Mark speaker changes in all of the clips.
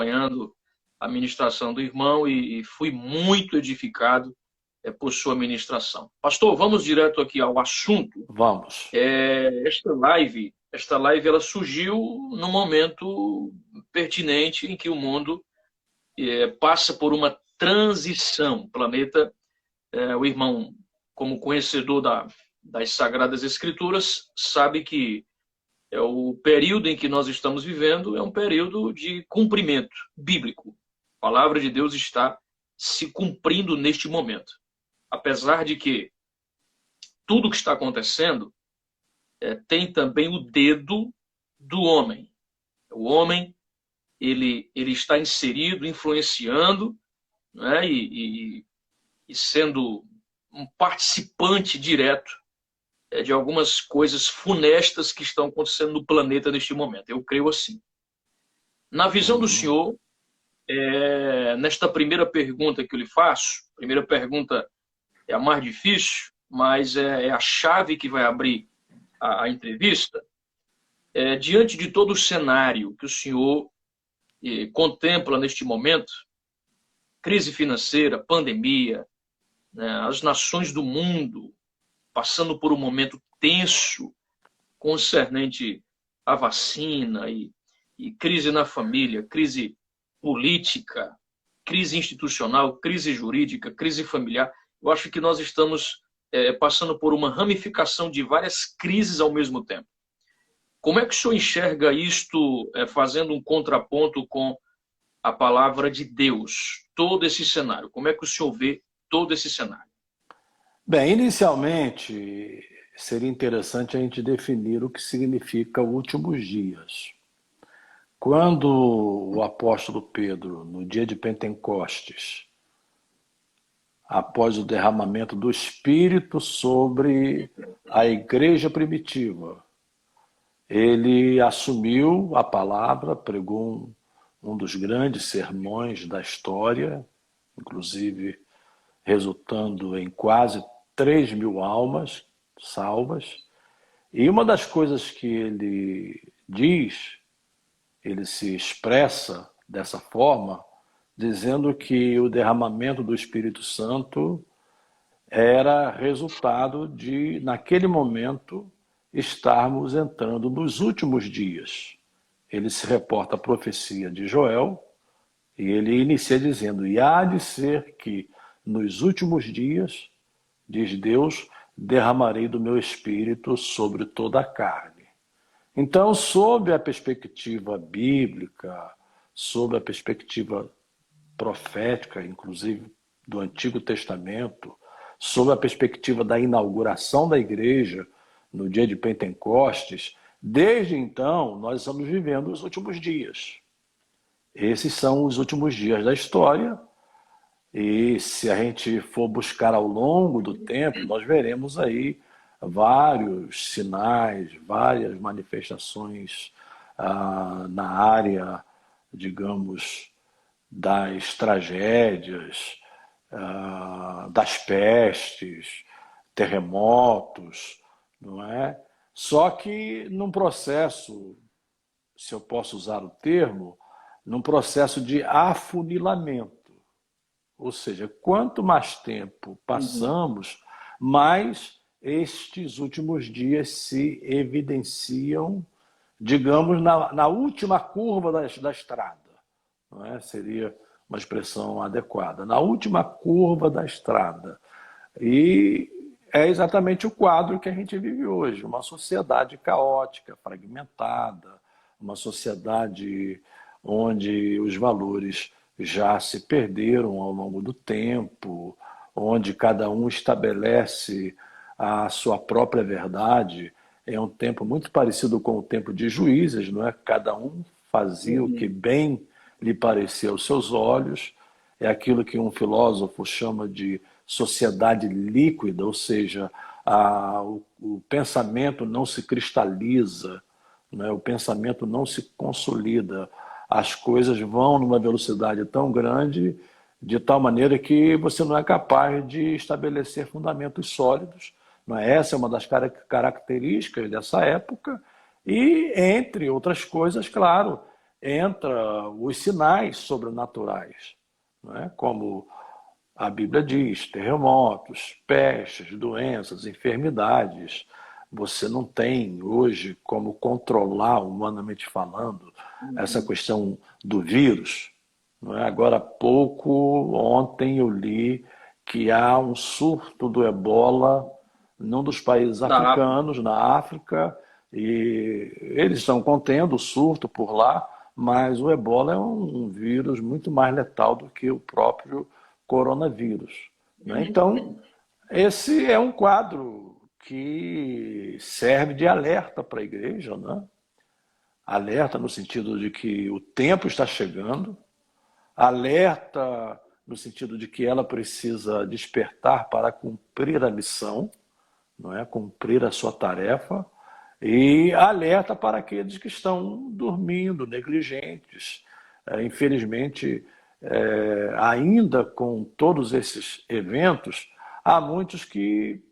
Speaker 1: acompanhando a ministração do irmão e fui muito edificado por sua ministração. Pastor, vamos direto aqui ao assunto.
Speaker 2: Vamos.
Speaker 1: Esta live ela surgiu no momento pertinente em que o mundo passa por uma transição. O planeta, o irmão, como conhecedor das Sagradas Escrituras, sabe que o período em que nós estamos vivendo é um período de cumprimento bíblico. A palavra de Deus está se cumprindo neste momento. Apesar de que tudo que está acontecendo tem também o dedo do homem. O homem ele está inserido, influenciando, né, e sendo um participante direto de algumas coisas funestas que estão acontecendo no planeta neste momento. Eu creio assim. Na visão do senhor, nesta primeira pergunta que eu lhe faço, a primeira pergunta é a mais difícil, mas é a chave que vai abrir a entrevista. Diante de todo o cenário que o senhor contempla neste momento, crise financeira, pandemia, né, as nações do mundo passando por um momento tenso concernente à vacina e crise na família, crise política, crise institucional, crise jurídica, crise familiar. Eu acho que nós estamos passando por uma ramificação de várias crises ao mesmo tempo. Como é que o senhor enxerga isto, fazendo um contraponto com a palavra de Deus, todo esse cenário? Como é que o senhor vê todo esse cenário?
Speaker 2: Bem, inicialmente seria interessante a gente definir o que significa últimos dias. Quando o apóstolo Pedro, no dia de Pentecostes, após o derramamento do Espírito sobre a igreja primitiva, ele assumiu a palavra, pregou um dos grandes sermões da história, inclusive resultando em quase 3.000 almas salvas. E uma das coisas que ele diz, ele se expressa dessa forma, dizendo que o derramamento do Espírito Santo era resultado de, naquele momento, estarmos entrando nos últimos dias. Ele se reporta à profecia de Joel e ele inicia dizendo: e há de ser que nos últimos dias, diz Deus, derramarei do meu Espírito sobre toda a carne. Então, sob a perspectiva bíblica, sob a perspectiva profética, inclusive do Antigo Testamento, sob a perspectiva da inauguração da igreja no dia de Pentecostes, desde então nós estamos vivendo os últimos dias. Esses são os últimos dias da história, e se a gente for buscar ao longo do tempo, nós veremos aí vários sinais, várias manifestações na área, digamos, das tragédias, das pestes, terremotos, não é? Só que num processo, se eu posso usar o termo, num processo de afunilamento. Ou seja, quanto mais tempo passamos, mais estes últimos dias se evidenciam, digamos, na última curva da estrada. Não é? Seria uma expressão adequada. Na última curva da estrada. E é exatamente o quadro que a gente vive hoje. Uma sociedade caótica, fragmentada, uma sociedade onde os valores já se perderam ao longo do tempo, onde cada um estabelece a sua própria verdade. É um tempo muito parecido com o tempo de Juízes, não é? Cada um fazia o que bem lhe parecia aos seus olhos. É aquilo que um filósofo chama de sociedade líquida, ou seja, o pensamento não se cristaliza, né? O pensamento não se consolida. As coisas vão numa velocidade tão grande, de tal maneira que você não é capaz de estabelecer fundamentos sólidos. Não é? Essa é uma das características dessa época. E, entre outras coisas, claro, entra os sinais sobrenaturais, não é? Como a Bíblia diz, terremotos, pestes, doenças, enfermidades. Você não tem hoje como controlar, humanamente falando, essa
Speaker 1: Uhum.
Speaker 2: questão do vírus. Não é? Agora há pouco, ontem eu li que há um surto do ebola num dos países
Speaker 1: Da África.
Speaker 2: africanos, na África, e eles estão contendo o surto por lá, mas o ebola é um vírus muito mais letal do que o próprio coronavírus, né? Então, esse é um quadro que serve de alerta para a igreja, né? Alerta no sentido de que o tempo está chegando, alerta no sentido de que ela precisa despertar para cumprir a missão, não é? Cumprir a sua tarefa, e alerta para aqueles que estão dormindo, negligentes. Infelizmente, ainda com todos esses eventos, há muitos que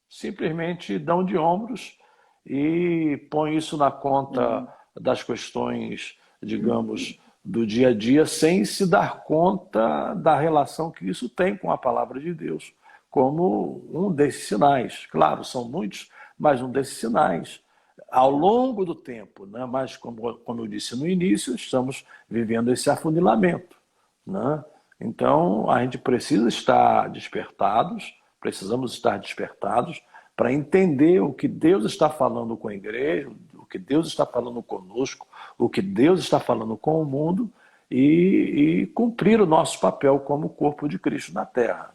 Speaker 2: simplesmente dão de ombros e põem isso na conta
Speaker 1: Uhum.
Speaker 2: das questões, digamos, do dia a dia, sem se dar conta da relação que isso tem com a palavra de Deus, como um desses sinais. Claro, são muitos, mas um desses sinais. Ao longo do tempo, né? Mas como eu disse no início, estamos vivendo esse afunilamento, né? Então, a gente precisa estar despertados, precisamos estar despertados para entender o que Deus está falando com a igreja, o que Deus está falando conosco, o que Deus está falando com o mundo e cumprir o nosso papel como corpo de Cristo na Terra.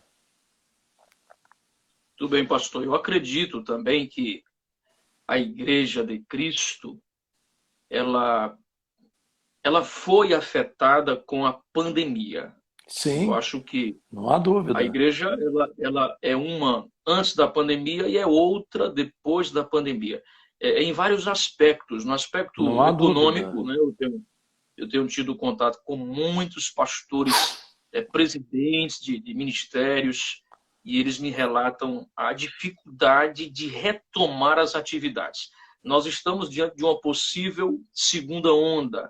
Speaker 1: Tudo bem, pastor. Eu acredito também que a Igreja de Cristo, ela, ela foi afetada com a pandemia. Eu
Speaker 2: Sim,
Speaker 1: acho que
Speaker 2: não há
Speaker 1: a
Speaker 2: dúvida.
Speaker 1: igreja ela é uma antes da pandemia e é outra depois da pandemia. Em vários aspectos. No
Speaker 2: Não
Speaker 1: aspecto
Speaker 2: há dúvida.
Speaker 1: econômico, né, eu tenho tido contato com muitos pastores, presidentes de ministérios, e eles me relatam a dificuldade de retomar as atividades. Nós estamos diante de uma possível segunda onda,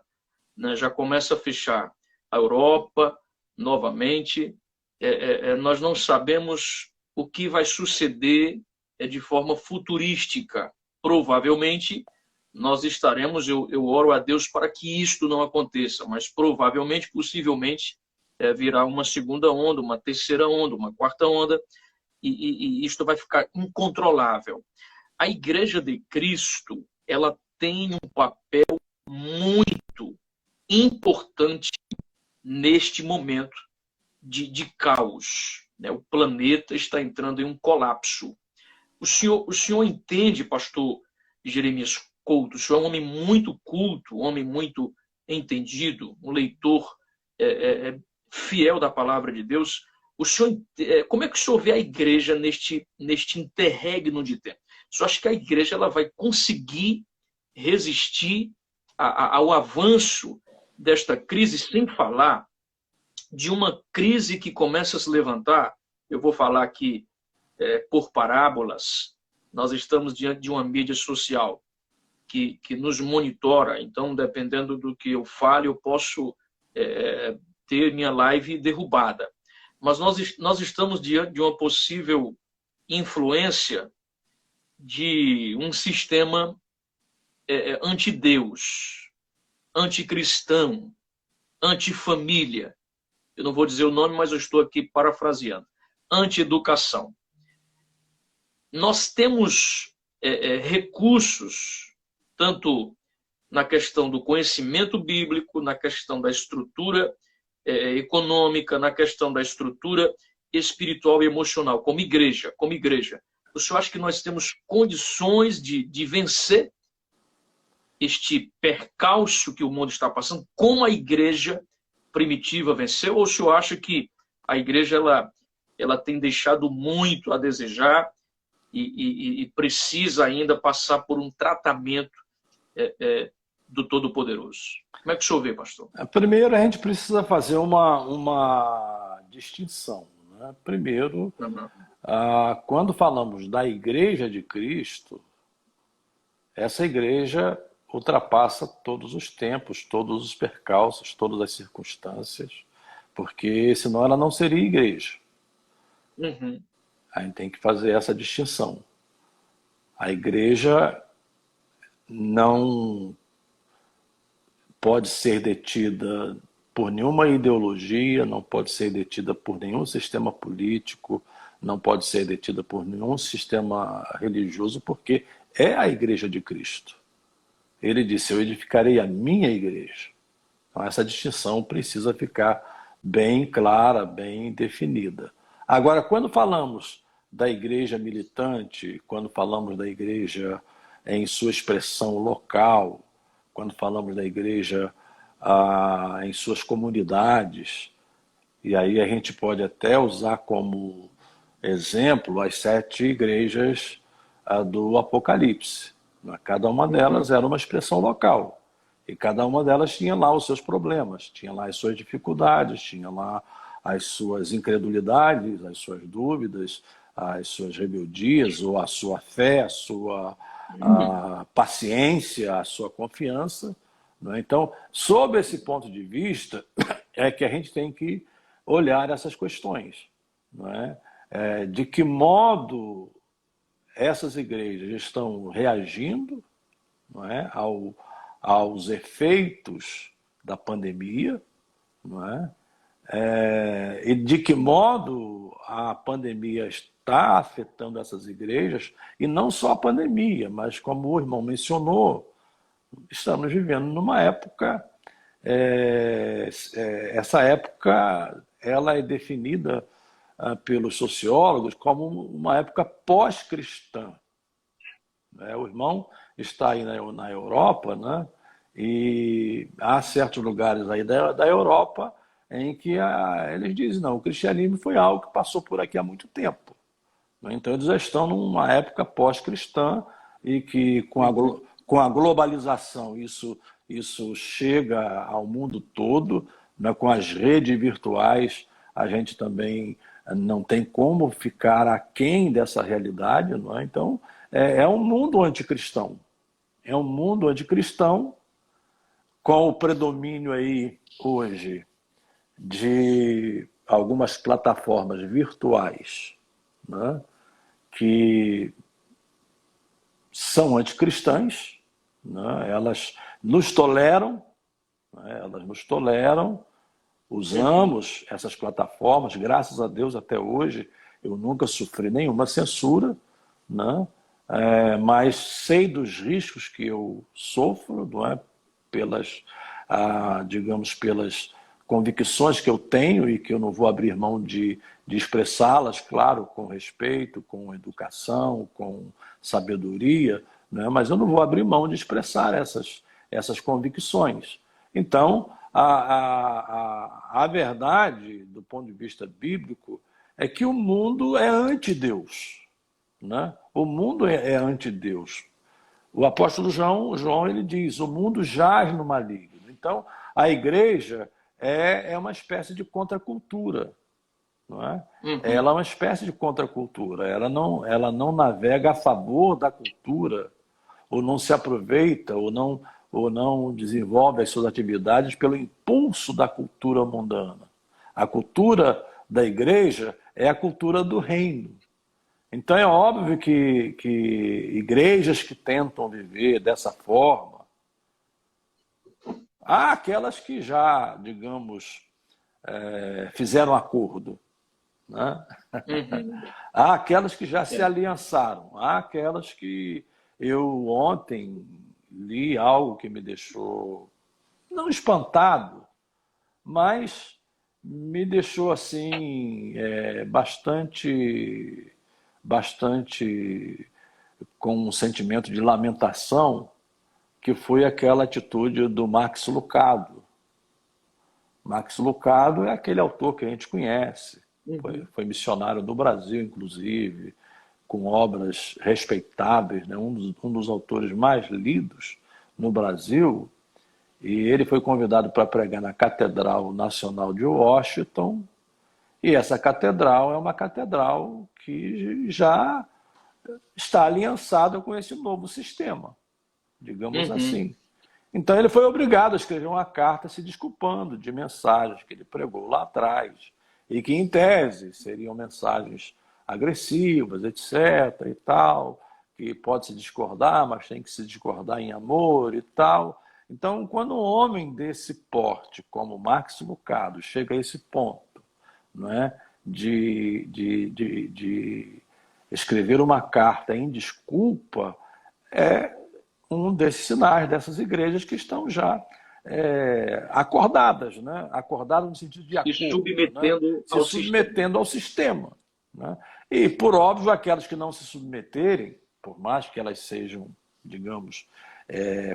Speaker 1: né? Já começa a fechar a Europa novamente. Nós não sabemos o que vai suceder de forma futurística. Provavelmente nós estaremos, eu oro a Deus para que isto não aconteça, mas provavelmente, possivelmente, virá uma segunda onda, uma terceira onda, uma quarta onda, e isto vai ficar incontrolável. A Igreja de Cristo, ela tem um papel muito importante neste momento de caos. Né? O planeta está entrando em um colapso. O senhor entende, pastor Jeremias Couto, o senhor é um homem muito culto, um homem muito entendido, um leitor fiel da palavra de Deus. O senhor, como é que o senhor vê a igreja neste interregno de tempo? O senhor acha que a igreja ela vai conseguir resistir ao avanço desta crise, sem falar de uma crise que começa a se levantar? Eu vou falar aqui por parábolas. Nós estamos diante de uma mídia social que nos monitora. Então, dependendo do que eu fale, eu posso ter minha live derrubada. Mas nós estamos diante de uma possível influência de um sistema anti-Deus, anticristão, antifamília. Eu não vou dizer o nome, mas eu estou aqui parafraseando. Anti-educação. Nós temos recursos, tanto na questão do conhecimento bíblico, na questão da estrutura econômica, na questão da estrutura espiritual e emocional, como igreja, como igreja. O senhor acha que nós temos condições de vencer este percalço que o mundo está passando, como a igreja primitiva venceu? Ou o senhor acha que a igreja ela tem deixado muito a desejar e precisa ainda passar por um tratamento do Todo-Poderoso? Como é que o senhor vê, pastor?
Speaker 2: Primeiro, a gente precisa fazer uma distinção, né? Primeiro,
Speaker 1: Uhum.
Speaker 2: quando falamos da Igreja de Cristo, essa igreja ultrapassa todos os tempos, todos os percalços, todas as circunstâncias, porque senão ela não seria igreja.
Speaker 1: Uhum.
Speaker 2: A gente tem que fazer essa distinção. A igreja não pode ser detida por nenhuma ideologia, não pode ser detida por nenhum sistema político, não pode ser detida por nenhum sistema religioso, porque é a igreja de Cristo. Ele disse: eu edificarei a minha igreja. Então essa distinção precisa ficar bem clara, bem definida. Agora, quando falamos da igreja militante, quando falamos da igreja em sua expressão local, quando falamos da igreja em suas comunidades, e aí a gente pode até usar como exemplo as 7 igrejas do Apocalipse. Cada uma delas era uma expressão local. E cada uma delas tinha lá os seus problemas, tinha lá as suas dificuldades, tinha lá as suas incredulidades, as suas dúvidas, as suas rebeldias, ou a sua fé, a paciência, a sua confiança. Né? Então, sob esse ponto de vista, é que a gente tem que olhar essas questões. Né? De que modo essas igrejas estão reagindo, não é, aos efeitos da pandemia, não é? E de que modo a pandemia está afetando essas igrejas, e não só a pandemia, mas como o irmão mencionou, estamos vivendo numa época, essa época ela é definida pelos sociólogos como uma época pós-cristã. O irmão está aí na Europa, né? E há certos lugares aí da Europa em que eles dizem: não, o cristianismo foi algo que passou por aqui há muito tempo. Então eles já estão numa época pós-cristã, e que com a globalização isso chega ao mundo todo, né? Com as redes virtuais a gente também não tem como ficar aquém dessa realidade. Não é? Então é um mundo anticristão. É um mundo anticristão, com o predomínio aí hoje de algumas plataformas virtuais, né, que são anticristãs, né, elas nos toleram, usamos essas plataformas, graças a Deus até hoje eu nunca sofri nenhuma censura, né, mas sei dos riscos que eu sofro, não é, digamos, pelas convicções que eu tenho, e que eu não vou abrir mão de expressá-las, claro, com respeito, com educação, com sabedoria, né? Mas eu não vou abrir mão de expressar essas convicções. Então, a verdade, do ponto de vista bíblico, é que o mundo é anti-Deus. Né? O mundo é anti-Deus. O apóstolo João ele diz: o mundo jaz no maligno. Então, a igreja é uma espécie de contracultura. Não é? Ela é uma espécie de contracultura. Ela não navega a favor da cultura, ou não se aproveita, ou não desenvolve as suas atividades pelo impulso da cultura mundana. A cultura da igreja é a cultura do reino. Então é óbvio que igrejas que tentam viver dessa forma, há aquelas que já, digamos, fizeram acordo, né? Há aquelas que já se aliançaram, há aquelas que eu ontem li algo que me deixou, não espantado, mas me deixou assim bastante com um sentimento de lamentação, que foi aquela atitude do Max Lucado. Max Lucado é aquele autor que a gente conhece, foi missionário do Brasil, inclusive, com obras respeitáveis, né? um dos autores mais lidos no Brasil, e ele foi convidado para pregar na Catedral Nacional de Washington, e essa catedral é uma catedral que já está aliançada com esse novo sistema, digamos assim. Então ele foi obrigado a escrever uma carta se desculpando de mensagens que ele pregou lá atrás e que, em tese, seriam mensagens agressivas, etc. e tal, que pode se discordar, mas tem que se discordar em amor e tal. Então, quando um homem desse porte, como Marx Lucado, chega a esse ponto, não é, de escrever uma carta em desculpa, é um desses sinais dessas igrejas que estão já acordadas, né? Acordadas no sentido de
Speaker 1: Se
Speaker 2: acordo, né?
Speaker 1: submetendo
Speaker 2: Se
Speaker 1: ao sistema.
Speaker 2: submetendo ao sistema. Né? E, por óbvio, aquelas que não se submeterem, por mais que elas sejam, digamos,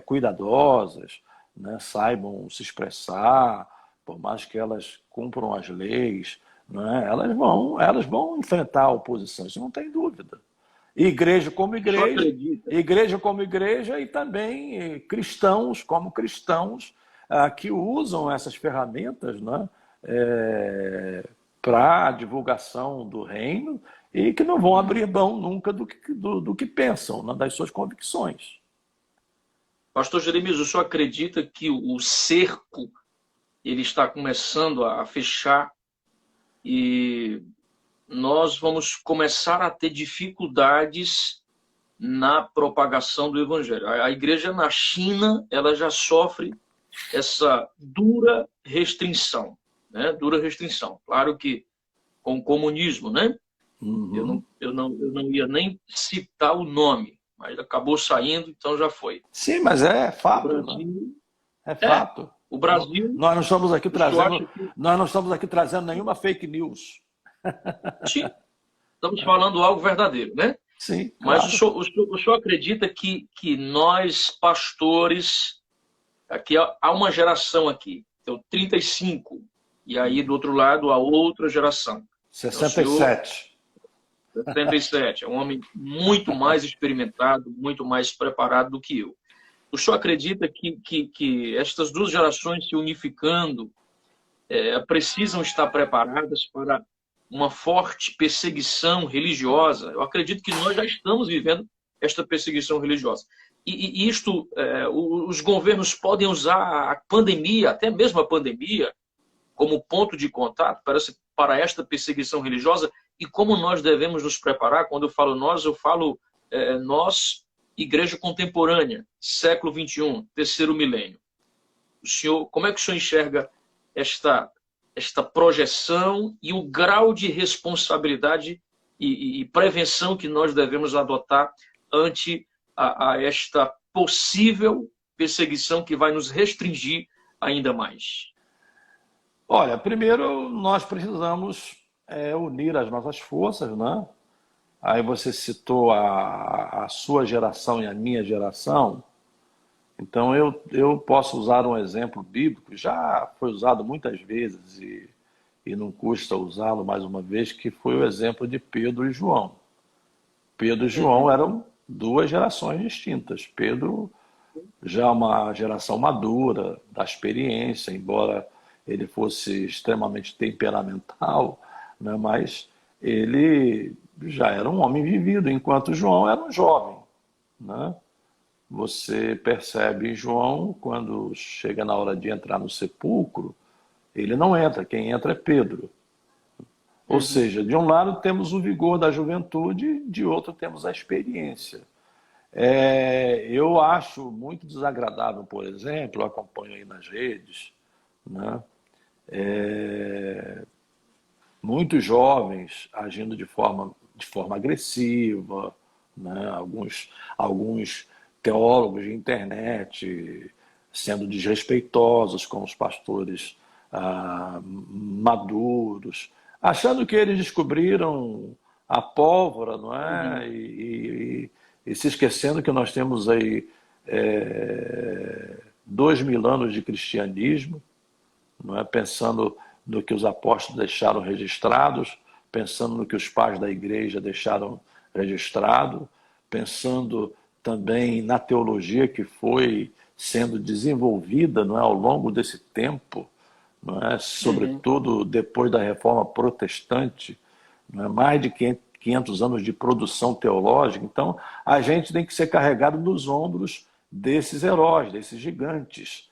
Speaker 2: cuidadosas, né? Saibam se expressar, por mais que elas cumpram as leis, né? Elas vão enfrentar a oposição, isso não tem dúvida.
Speaker 1: Só acredita.
Speaker 2: Igreja como igreja e também cristãos como cristãos que usam essas ferramentas, né, para a divulgação do reino e que não vão abrir mão nunca do que pensam, né, das suas convicções.
Speaker 1: Pastor Jeremias, o senhor acredita que o cerco ele está começando a fechar e nós vamos começar a ter dificuldades na propagação do evangelho? A igreja na China, ela já sofre essa dura restrição, né? Dura restrição. Claro que com o comunismo, né?
Speaker 2: Uhum.
Speaker 1: Eu não ia nem citar o nome, mas acabou saindo, então já foi.
Speaker 2: Sim, mas é
Speaker 1: O
Speaker 2: fato, né?
Speaker 1: Brasil,
Speaker 2: É fato.
Speaker 1: o Brasil,
Speaker 2: Nós não estamos aqui
Speaker 1: o senhor
Speaker 2: trazendo,
Speaker 1: acha que
Speaker 2: nós não estamos aqui trazendo nenhuma fake news.
Speaker 1: sim, estamos falando algo verdadeiro, né?
Speaker 2: Sim,
Speaker 1: Mas
Speaker 2: claro.
Speaker 1: o senhor acredita que nós, pastores, aqui há uma geração aqui, então 35, e aí do outro lado a outra geração. Então, o senhor,
Speaker 2: 67.
Speaker 1: 77, é um homem muito mais experimentado, muito mais preparado do que eu. O senhor acredita que estas duas gerações se unificando precisam estar preparadas para uma forte perseguição religiosa? Eu acredito que nós já estamos vivendo esta perseguição religiosa. E isto, os governos podem usar a pandemia, até mesmo a pandemia, como ponto de contato para esta perseguição religiosa e como nós devemos nos preparar. Quando eu falo nós, igreja contemporânea, século XXI, terceiro milênio. O senhor, como é que o senhor enxerga esta projeção e o grau de responsabilidade e prevenção que nós devemos adotar ante a esta possível perseguição que vai nos restringir ainda mais?
Speaker 2: Olha, primeiro nós precisamos unir as nossas forças, né? Aí você citou a sua geração e a minha geração. Então eu posso usar um exemplo bíblico, já foi usado muitas vezes e não custa usá-lo mais uma vez, que foi o exemplo de Pedro e João. Pedro e João eram duas gerações distintas. Pedro já uma geração madura, da experiência, embora ele fosse extremamente temperamental, né, mas ele já era um homem vivido, enquanto João era um jovem, né? Você percebe em João, quando chega na hora de entrar no sepulcro, ele não entra, quem entra é Pedro. Ou seja, de um lado temos o vigor da juventude, de outro temos a experiência. Eu acho muito desagradável, por exemplo, eu acompanho aí nas redes, né? Muitos jovens agindo de forma agressiva, né? Alguns teólogos de internet sendo desrespeitosos com os pastores maduros, achando que eles descobriram a pólvora, não é? E se esquecendo que nós temos aí 2000 anos de cristianismo, não é? Pensando no que os apóstolos deixaram registrados, pensando no que os pais da igreja deixaram registrado, pensando também na teologia que foi sendo desenvolvida, não é, ao longo desse tempo, não é, sobretudo depois da Reforma Protestante, não é, mais de 500 anos de produção teológica. Então, a gente tem que ser carregado nos ombros desses heróis, desses gigantes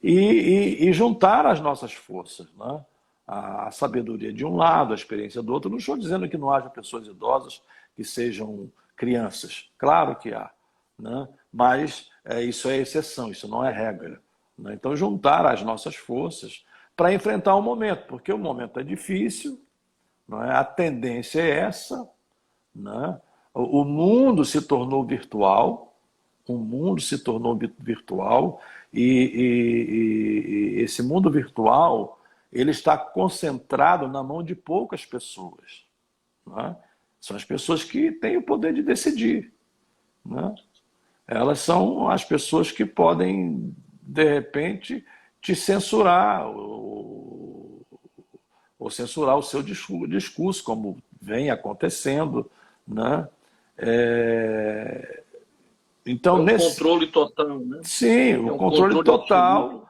Speaker 2: e juntar as nossas forças, né? A sabedoria de um lado, a experiência do outro. Não estou dizendo que não haja pessoas idosas que sejam crianças, claro que há, né? Mas isso é exceção, isso não é regra, né? Então, juntar as nossas forças para enfrentar o momento, porque o momento é difícil, não é? A tendência é essa, né? O mundo se tornou virtual, o mundo se tornou virtual e esse mundo virtual ele está concentrado na mão de poucas pessoas, né? São as pessoas que têm o poder de decidir, né? Elas são as pessoas que podem, de repente, te censurar ou censurar o seu discurso, como vem acontecendo, né? É...
Speaker 1: É
Speaker 2: Então,
Speaker 1: um controle total, né?
Speaker 2: sim,
Speaker 1: É
Speaker 2: o
Speaker 1: um
Speaker 2: controle
Speaker 1: controle absoluto.
Speaker 2: total,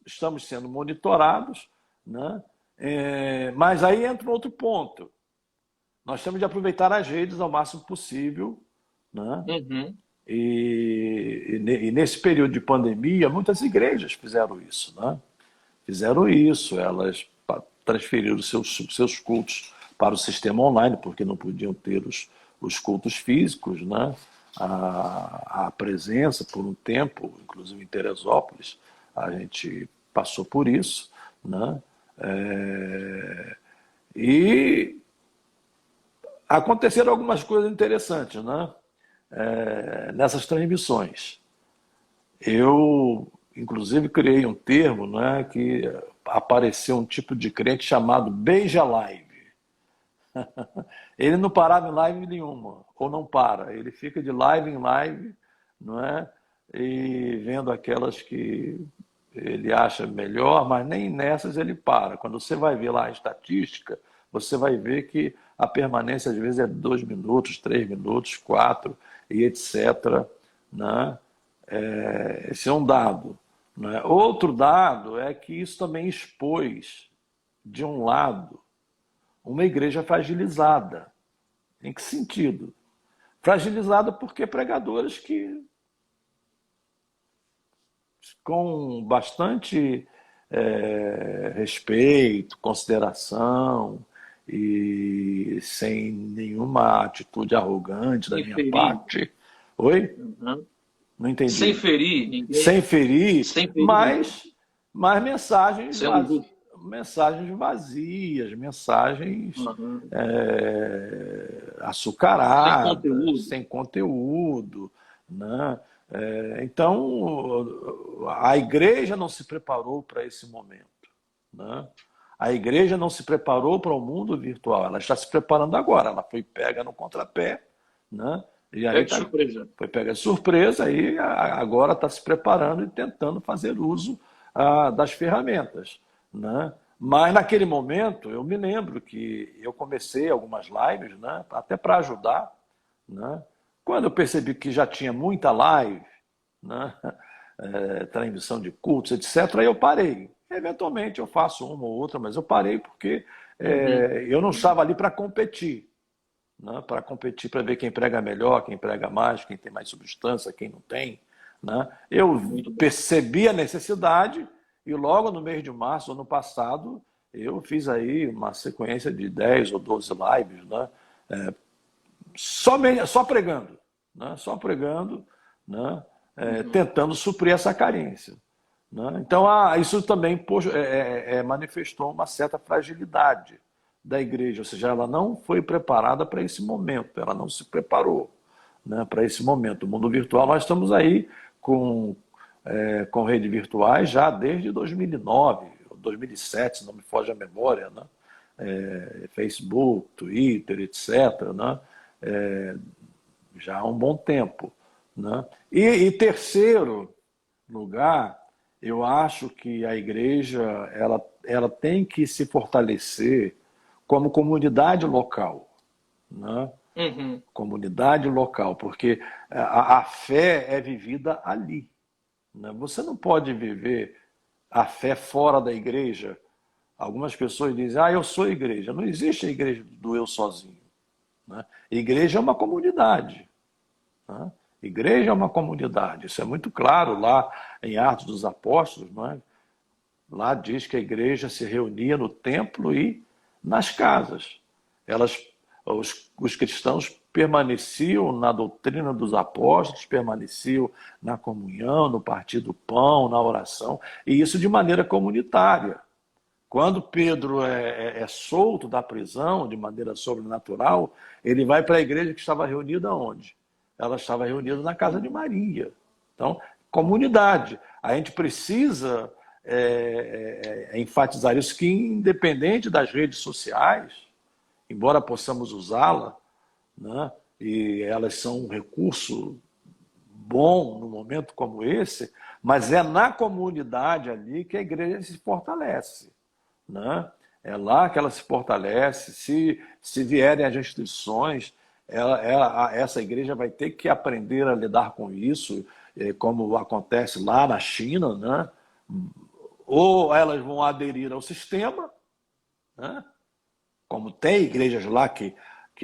Speaker 2: estamos sendo monitorados, né? Mas aí entra um outro ponto. Nós temos de aproveitar as redes ao máximo possível, né?
Speaker 1: Uhum.
Speaker 2: E nesse período de pandemia, muitas igrejas fizeram isso, né? Fizeram isso, elas transferiram seus cultos para o sistema online, porque não podiam ter os cultos físicos, né? A presença por um tempo, inclusive em Teresópolis, a gente passou por isso, né? E aconteceram algumas coisas interessantes, né? Nessas transmissões. Eu, inclusive, criei um termo, né, que apareceu um tipo de crente chamado Beija Live. Ele não parava em live nenhuma, ou não para. Ele fica de live em live, não é? E vendo aquelas que ele acha melhor, mas nem nessas ele para. Quando você vai ver lá a estatística, você vai ver que a permanência às vezes é 2 minutos, 3 minutos, 4 e etc. Né? Esse é um dado. Né? Outro dado é que isso também expôs, de um lado, uma igreja fragilizada. Em que sentido? Fragilizada porque pregadores que, com bastante respeito, consideração e sem nenhuma atitude arrogante da
Speaker 1: Sem
Speaker 2: minha
Speaker 1: ferir.
Speaker 2: parte. Oi?
Speaker 1: Uhum.
Speaker 2: Não
Speaker 1: Sem
Speaker 2: entendi.
Speaker 1: ferir ninguém.
Speaker 2: Sem ferir,
Speaker 1: Sem ferir ninguém.
Speaker 2: mas mensagens,
Speaker 1: Sendo justo.
Speaker 2: mensagens vazias, mensagens
Speaker 1: Uhum. Sem
Speaker 2: açucaradas,
Speaker 1: conteúdo.
Speaker 2: sem conteúdo, né? Então, a igreja não se preparou para esse momento, né? A igreja não se preparou para o mundo virtual, ela está se preparando agora, ela foi pega no contrapé, né? E aí
Speaker 1: É de surpresa.
Speaker 2: foi pega de surpresa e agora está se preparando e tentando fazer uso das ferramentas, né? Mas naquele momento eu me lembro que eu comecei algumas lives, né? Até para ajudar, né? Quando eu percebi que já tinha muita live, né? Transmissão de cultos, etc., aí eu parei. Eventualmente eu faço uma ou outra, mas eu parei porque
Speaker 1: Uhum.
Speaker 2: eu não estava ali para competir, né? Para competir, para ver quem prega melhor, quem prega mais, quem tem mais substância, quem não tem, né? Eu
Speaker 1: Muito bem.
Speaker 2: percebi a necessidade e logo no mês de março do ano passado eu fiz aí uma sequência de 10 ou 12 lives, né? Só pregando, né? Só pregando, né?
Speaker 1: Uhum.
Speaker 2: Tentando suprir essa carência, né? Então, isso também manifestou uma certa fragilidade da igreja, ou seja, ela não foi preparada para esse momento, ela não se preparou, né, para esse momento. O mundo virtual, nós estamos aí com redes virtuais já desde 2009, 2007, se não me foge a memória, né? Facebook, Twitter, etc., né? Já há um bom tempo, né? E terceiro lugar, eu acho que a igreja ela tem que se fortalecer como comunidade local, né?
Speaker 1: Uhum.
Speaker 2: Comunidade local, porque a fé é vivida ali, né? Você não pode viver a fé fora da igreja. Algumas pessoas dizem, eu sou igreja. Não existe a igreja do eu sozinho, né? Igreja é uma comunidade, Né? Igreja é uma comunidade, isso é muito claro lá em Atos dos Apóstolos, não é? Lá diz que a igreja se reunia no templo e nas casas. Elas, os cristãos permaneciam na doutrina dos apóstolos, permaneciam na comunhão, no partir do pão, na oração, e isso de maneira comunitária. Quando Pedro é solto da prisão de maneira sobrenatural, ele vai para a igreja que estava reunida onde? Ela estava reunida na casa de Maria. Então, comunidade. A gente precisa enfatizar isso, que independente das redes sociais, embora possamos usá-la, né, e elas são um recurso bom num momento como esse, mas é na comunidade ali que a igreja se fortalece. Né? É lá que ela se fortalece. Se vierem as restrições, essa igreja vai ter que aprender a lidar com isso, como acontece lá na China, né? Ou elas vão aderir ao sistema, né? Como tem igrejas lá que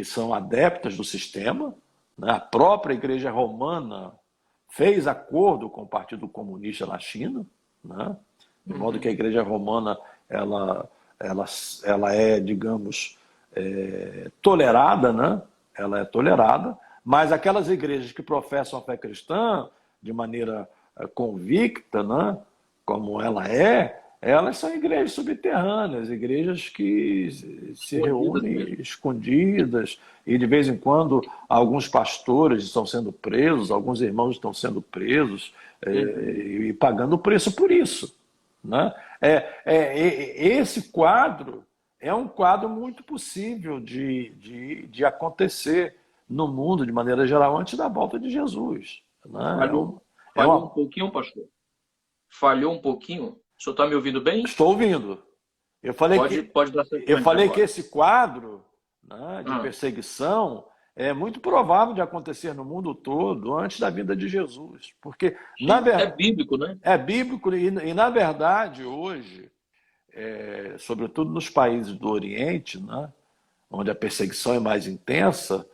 Speaker 2: são adeptas do sistema, né? A própria igreja romana fez acordo com o Partido Comunista na China, né? De modo que a igreja romana ela é, digamos, tolerada, né? Ela é tolerada, mas aquelas igrejas que professam a fé cristã de maneira convicta, né? Como elas são igrejas subterrâneas, igrejas que se reúnem escondidas, e de vez em quando alguns pastores estão sendo presos, alguns irmãos estão sendo presos, e pagando o preço por isso. Né? Esse quadro é um quadro muito possível de acontecer no mundo, de maneira geral, antes da volta de Jesus. Né?
Speaker 1: Falhou um pouquinho, pastor? Falhou um pouquinho? O senhor está me ouvindo bem?
Speaker 2: Estou ouvindo. Eu falei
Speaker 1: pode dar
Speaker 2: que esse quadro, né, de perseguição é muito provável de acontecer no mundo todo antes da vinda de Jesus. Porque,
Speaker 1: é bíblico, né?
Speaker 2: É bíblico e na verdade, hoje, sobretudo nos países do Oriente, né, onde a perseguição é mais intensa,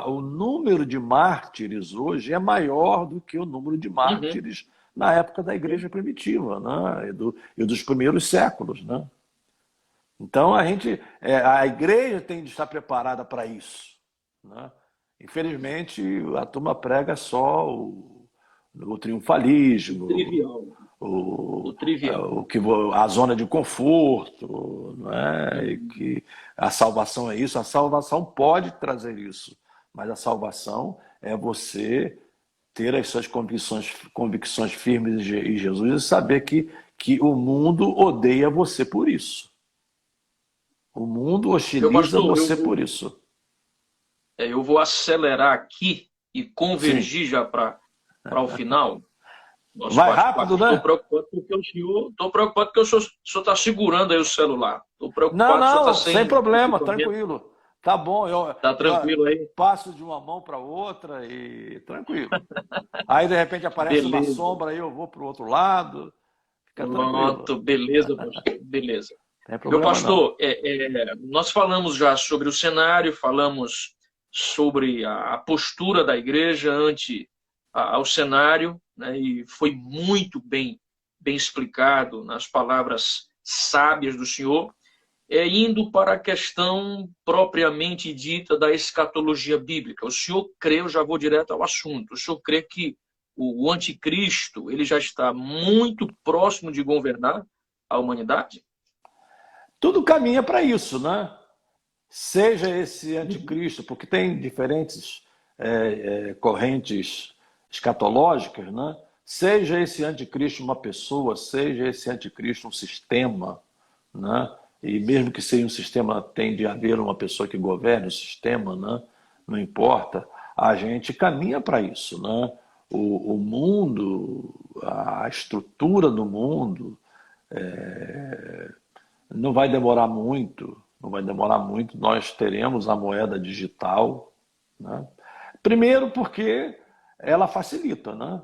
Speaker 2: o número de mártires hoje é maior do que o número de mártires na época da igreja primitiva, né, e dos primeiros séculos. Né? Então, a igreja tem de estar preparada para isso. Né? Infelizmente, a turma prega só o triunfalismo, a zona de conforto, né? E que a salvação é isso. A salvação pode trazer isso, mas a salvação é você ter as suas convicções firmes em Jesus e saber que o mundo odeia você por isso. O mundo hostiliza você por isso.
Speaker 1: Eu vou acelerar aqui e convergir já para o final.
Speaker 2: Vai rápido, né?
Speaker 1: Estou preocupado porque o senhor está segurando aí o celular. Estou preocupado.
Speaker 2: Não, sem problema, tranquilo. Tá bom,
Speaker 1: tá tranquilo aí?
Speaker 2: Passo de uma mão para outra e tranquilo. Aí, de repente, aparece uma sombra, aí eu vou para o outro lado. Fica
Speaker 1: Pronto, beleza, pastor. Beleza.
Speaker 2: Meu
Speaker 1: pastor, nós falamos já sobre o cenário, falamos sobre a postura da igreja ante ao cenário, né, e foi muito bem explicado nas palavras sábias do senhor. Indo para a questão propriamente dita da escatologia bíblica. O senhor crê, eu já vou direto ao assunto, o senhor crê que o anticristo ele já está muito próximo de governar a humanidade?
Speaker 2: Tudo caminha para isso, né? Seja esse anticristo, porque tem diferentes correntes escatológicas, né? Seja esse anticristo uma pessoa, seja esse anticristo um sistema, né? E mesmo que seja um sistema, tem de haver uma pessoa que governe o sistema, né? Não importa, a gente caminha para isso, né? O mundo, a estrutura do mundo, não vai demorar muito, nós teremos a moeda digital, né? Primeiro porque ela facilita, né?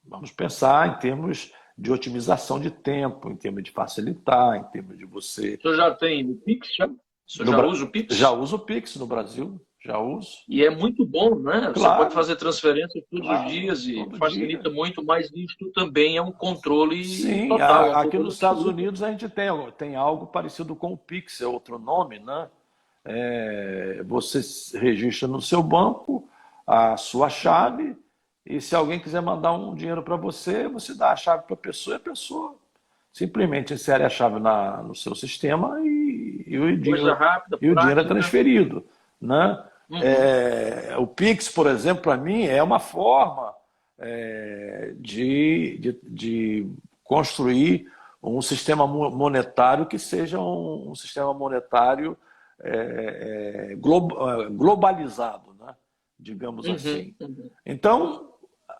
Speaker 2: Vamos pensar em termos de otimização de tempo, em termos de facilitar, em termos de você...
Speaker 1: O senhor já tem o Pix? O senhor já usa o Pix?
Speaker 2: Já uso o Pix no Brasil. Já uso.
Speaker 1: E é muito bom, né? Você pode
Speaker 2: Claro,
Speaker 1: fazer transferência todos os
Speaker 2: claro,
Speaker 1: dias e
Speaker 2: todo
Speaker 1: facilita
Speaker 2: dia.
Speaker 1: muito, mas isso também é um controle
Speaker 2: Sim,
Speaker 1: total, é um
Speaker 2: aqui
Speaker 1: controle
Speaker 2: nos Estados
Speaker 1: absoluto.
Speaker 2: Unidos a gente tem algo parecido com o Pix, é outro nome, né? Você registra no seu banco a sua
Speaker 1: Uhum.
Speaker 2: chave e se alguém quiser mandar um dinheiro para você, você dá a chave para a pessoa e a pessoa simplesmente insere a chave no seu sistema
Speaker 1: Coisa rápida,
Speaker 2: e o dinheiro é
Speaker 1: prática.
Speaker 2: transferido, né?
Speaker 1: Uhum.
Speaker 2: O Pix, por exemplo, para mim é uma forma de construir um sistema monetário que seja um sistema monetário globalizado, né? Digamos
Speaker 1: Uhum.
Speaker 2: assim.
Speaker 1: Uhum.
Speaker 2: Então,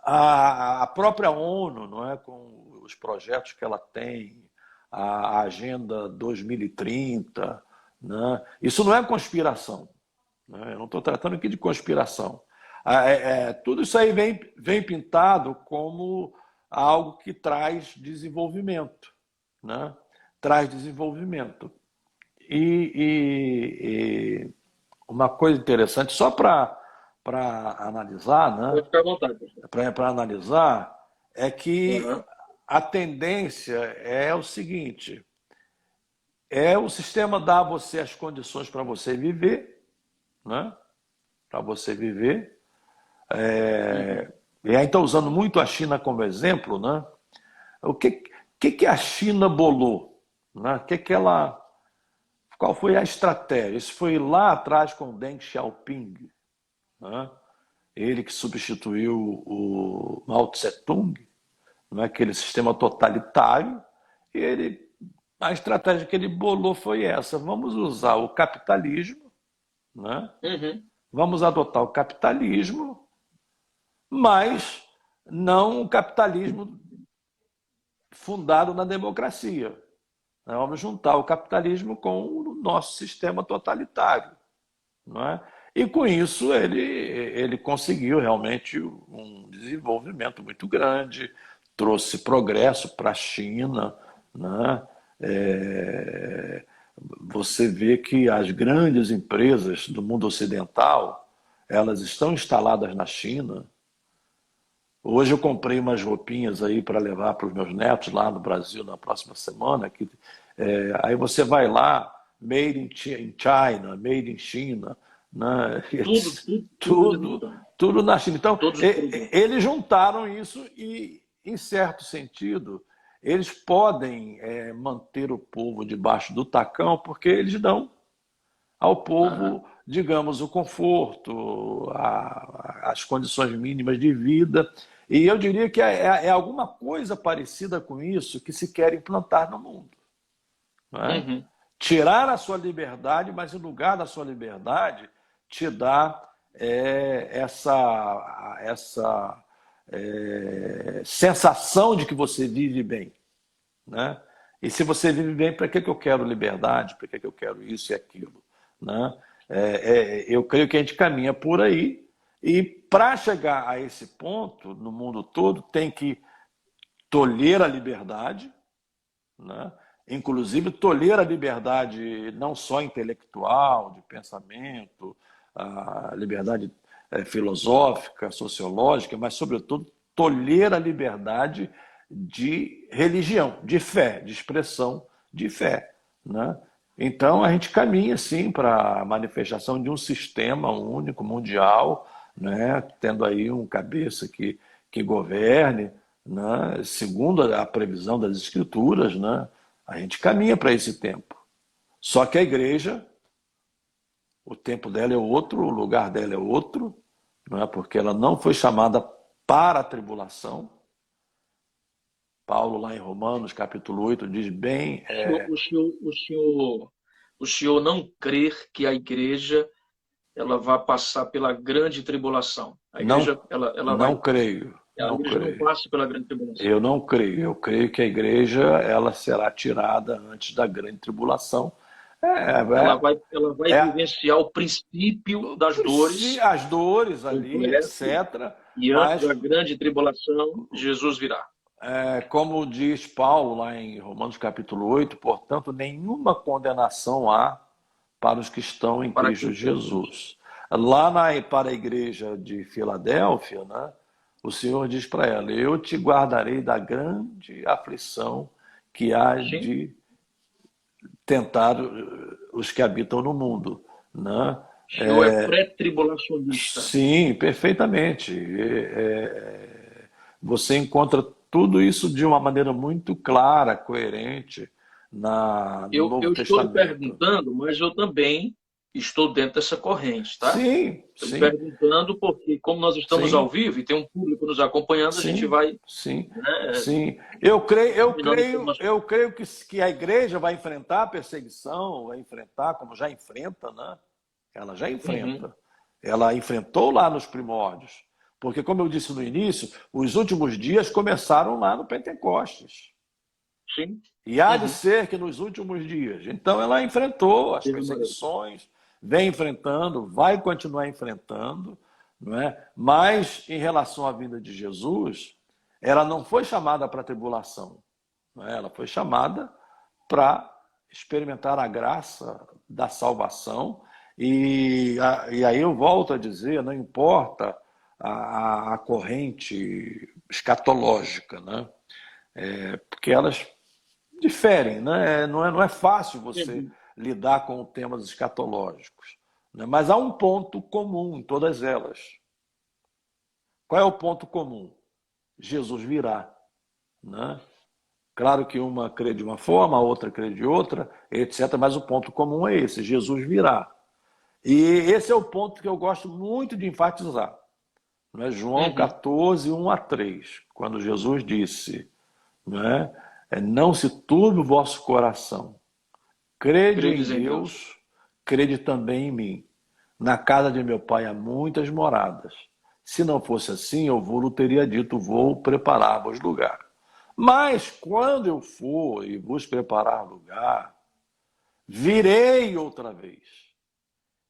Speaker 2: a própria ONU, não é, com os projetos que ela tem, a Agenda 2030, né? Isso não é conspiração, né? Eu não estou tratando aqui de conspiração. Tudo isso aí vem pintado como algo que traz desenvolvimento, né? Traz desenvolvimento. E uma coisa interessante, só para analisar, né?
Speaker 1: Pode ficar à vontade, professor.
Speaker 2: Para analisar, é que
Speaker 1: Uhum.
Speaker 2: a tendência é o seguinte: o sistema dá a você as condições para você viver, né? Para você viver.
Speaker 1: Uhum.
Speaker 2: E aí, então, usando muito a China como exemplo, né? O que a China bolou? Né? Qual foi a estratégia? Isso foi lá atrás com Deng Xiaoping, né? Ele que substituiu o Mao Tse-tung, né? Aquele sistema totalitário. A estratégia que ele bolou foi essa: vamos usar o capitalismo, né?
Speaker 1: Uhum.
Speaker 2: Vamos adotar o capitalismo, mas não o capitalismo fundado na democracia. Nós vamos juntar o capitalismo com o nosso sistema totalitário, não é? E com isso ele conseguiu realmente um desenvolvimento muito grande, trouxe progresso para a China, né? É, Você vê que as grandes empresas do mundo ocidental elas estão instaladas na China. Hoje eu comprei umas roupinhas aí para levar para os meus netos lá no Brasil na próxima semana. Aí você vai lá, in China, made in China, né?
Speaker 1: Tudo eles
Speaker 2: Tudo,
Speaker 1: estão.
Speaker 2: tudo na China. Então,
Speaker 1: Todos os produtos.
Speaker 2: eles juntaram isso e, em certo sentido, eles podem manter o povo debaixo do tacão porque eles dão ao
Speaker 1: Aham.
Speaker 2: povo, digamos, o conforto, as condições mínimas de vida. E eu diria que é alguma coisa parecida com isso que se quer implantar no mundo. Não é?
Speaker 1: Uhum.
Speaker 2: Tirar a sua liberdade, mas em lugar da sua liberdade, te dá essa sensação de que você vive bem. Né? E se você vive bem, para que eu quero liberdade? Para que eu quero isso e aquilo? Né? Eu creio que a gente caminha por aí e para chegar a esse ponto, no mundo todo, tem que tolher a liberdade, né? Inclusive tolher a liberdade não só intelectual, de pensamento, a liberdade filosófica, sociológica, mas, sobretudo, tolher a liberdade de religião, de fé, de expressão de fé. Né? Então, a gente caminha, sim, para a manifestação de um sistema único, mundial, né? Tendo aí um cabeça que governe, né? Segundo a previsão das Escrituras, né? A gente caminha para esse tempo. Só que a igreja, o tempo dela é outro, o lugar dela é outro, não é? Porque ela não foi chamada para a tribulação. Paulo, lá em Romanos, capítulo 8, diz bem.
Speaker 1: O senhor não crer que a igreja ela vai passar pela grande tribulação. A igreja
Speaker 2: Não,
Speaker 1: ela vai.
Speaker 2: não creio,
Speaker 1: A
Speaker 2: não
Speaker 1: igreja não
Speaker 2: creio.
Speaker 1: passa pela grande tribulação.
Speaker 2: Eu não creio. Eu creio que a igreja ela será tirada antes da grande tribulação. É, é,
Speaker 1: Ela vai
Speaker 2: é
Speaker 1: vivenciar o princípio das dores
Speaker 2: as dores ali,
Speaker 1: completo,
Speaker 2: etc.
Speaker 1: e antes
Speaker 2: Mas
Speaker 1: da grande tribulação, Jesus virá.
Speaker 2: como diz Paulo lá em Romanos capítulo 8, portanto, nenhuma condenação há para os que estão em
Speaker 1: Para
Speaker 2: Cristo
Speaker 1: quem crê em Cristo.
Speaker 2: Jesus. Para a igreja de Filadélfia, né, o Senhor diz para ela: eu te guardarei da grande aflição que há
Speaker 1: Sim.
Speaker 2: de tentar os que habitam no mundo. Né?
Speaker 1: O senhor é pré-tribulacionista.
Speaker 2: Sim, perfeitamente. Você encontra tudo isso de uma maneira muito clara, coerente no Novo
Speaker 1: Eu estou lhe
Speaker 2: Testamento.
Speaker 1: perguntando, mas eu também estou dentro dessa corrente, tá?
Speaker 2: Sim,
Speaker 1: Estou lhe
Speaker 2: sim,
Speaker 1: perguntando porque, como nós estamos ao
Speaker 2: sim,
Speaker 1: vivo e tem um público nos acompanhando, a gente
Speaker 2: sim,
Speaker 1: vai,
Speaker 2: sim,
Speaker 1: né,
Speaker 2: sim. Eu creio, eu
Speaker 1: combinando
Speaker 2: creio,
Speaker 1: informações.
Speaker 2: eu creio que a igreja vai enfrentar perseguição, vai enfrentar, como já enfrenta, né? Ela já
Speaker 1: Uhum.
Speaker 2: enfrenta. Ela enfrentou lá nos primórdios. Porque, como eu disse no início, os últimos dias começaram lá no Pentecostes.
Speaker 1: Sim.
Speaker 2: E há de
Speaker 1: Uhum.
Speaker 2: ser que nos últimos dias. Então, ela enfrentou as
Speaker 1: Teve uma-
Speaker 2: perseguições, vem enfrentando, vai continuar enfrentando, não é? Mas, em relação à vinda de Jesus, ela não foi chamada para tribulação, não é? Ela foi chamada para experimentar a graça da salvação. E aí eu volto a dizer, não importa a corrente escatológica, né? Porque elas diferem, né? Não é fácil você
Speaker 1: Entendi.
Speaker 2: lidar com temas escatológicos, né? Mas há um ponto comum em todas elas. Qual é o ponto comum? Jesus virá, né? Claro que uma crê de uma forma, a outra crê de outra, etc. Mas o ponto comum é esse: Jesus virá. E esse é o ponto que eu gosto muito de enfatizar. Não é? João
Speaker 1: Uhum.
Speaker 2: 14, 1-3, quando Jesus disse, não é? Não se turbe o vosso coração. Crede em
Speaker 1: Credes em Deus.
Speaker 2: Deus, crede também em mim. Na casa de meu pai há muitas moradas. Se não fosse assim, eu vou teria dito, vou preparar-vos lugar. Mas quando eu for e vos preparar lugar, virei outra vez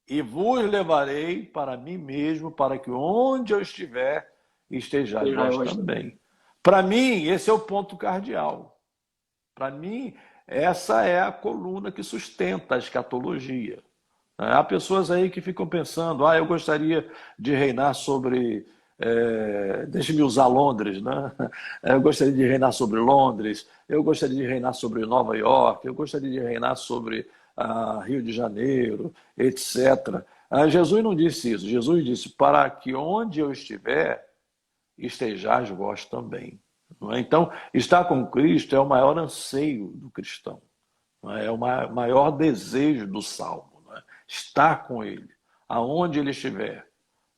Speaker 2: e vos levarei para mim mesmo, para que onde eu estiver, estejais
Speaker 1: Seja
Speaker 2: vós
Speaker 1: eu também.
Speaker 2: também. Para mim, esse é o ponto cardeal. Para mim, essa é a coluna que sustenta a escatologia. Há pessoas aí que ficam pensando, eu gostaria de reinar sobre, deixe-me usar Londres, né? Eu gostaria de reinar sobre Londres, eu gostaria de reinar sobre Nova York, eu gostaria de reinar sobre Rio de Janeiro, etc. Jesus não disse isso. Jesus disse, para que onde eu estiver, estejais vós também. Não é? Então, estar com Cristo é o maior anseio do cristão, não é? É o maior desejo do salmo, não é? Estar com Ele, aonde Ele estiver,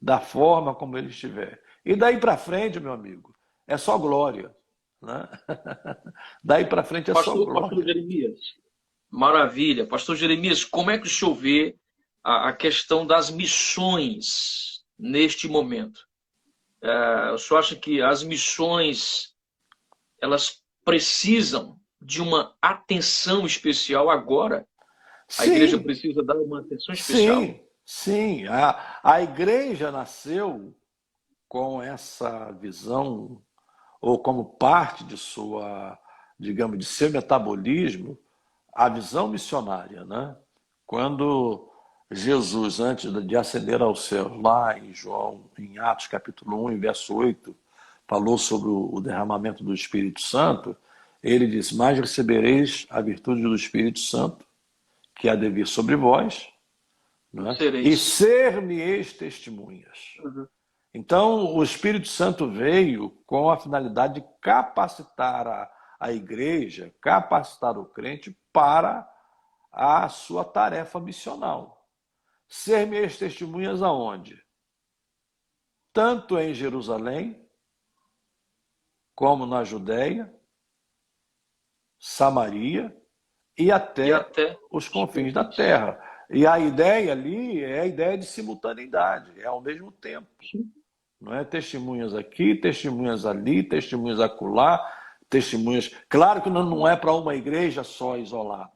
Speaker 2: da forma como Ele estiver. E daí para frente, meu amigo, é só glória. Né? Daí para frente é só
Speaker 1: Pastor
Speaker 2: glória.
Speaker 1: Jeremias, maravilha. Pastor Jeremias, como é que o senhor vê a questão das missões neste momento? O senhor acha que as missões elas precisam de uma atenção especial agora? A igreja
Speaker 2: Sim,
Speaker 1: precisa dar uma atenção especial?
Speaker 2: sim, sim. A igreja nasceu com essa visão, ou como parte de sua, digamos, de seu metabolismo, a visão missionária, né? Quando Jesus, antes de ascender aos céus, lá em João, em Atos capítulo 1, em verso 8, falou sobre o derramamento do Espírito Santo, ele disse, mas recebereis a virtude do Espírito Santo, que há de vir sobre vós, né? E
Speaker 1: Sereis.
Speaker 2: ser-me-eis testemunhas.
Speaker 1: Uhum.
Speaker 2: Então, o Espírito Santo veio com a finalidade de capacitar a igreja, capacitar o crente para a sua tarefa missional. Ser-me-eis testemunhas aonde? Tanto em Jerusalém, como na Judéia, Samaria e
Speaker 1: E
Speaker 2: até
Speaker 1: até
Speaker 2: os
Speaker 1: os
Speaker 2: confins da
Speaker 1: confins.
Speaker 2: terra. E a ideia ali é a ideia de simultaneidade, é ao mesmo tempo.
Speaker 1: Sim.
Speaker 2: Não é testemunhas aqui, testemunhas ali, testemunhas acolá, testemunhas. Claro que não é para uma igreja só isolada,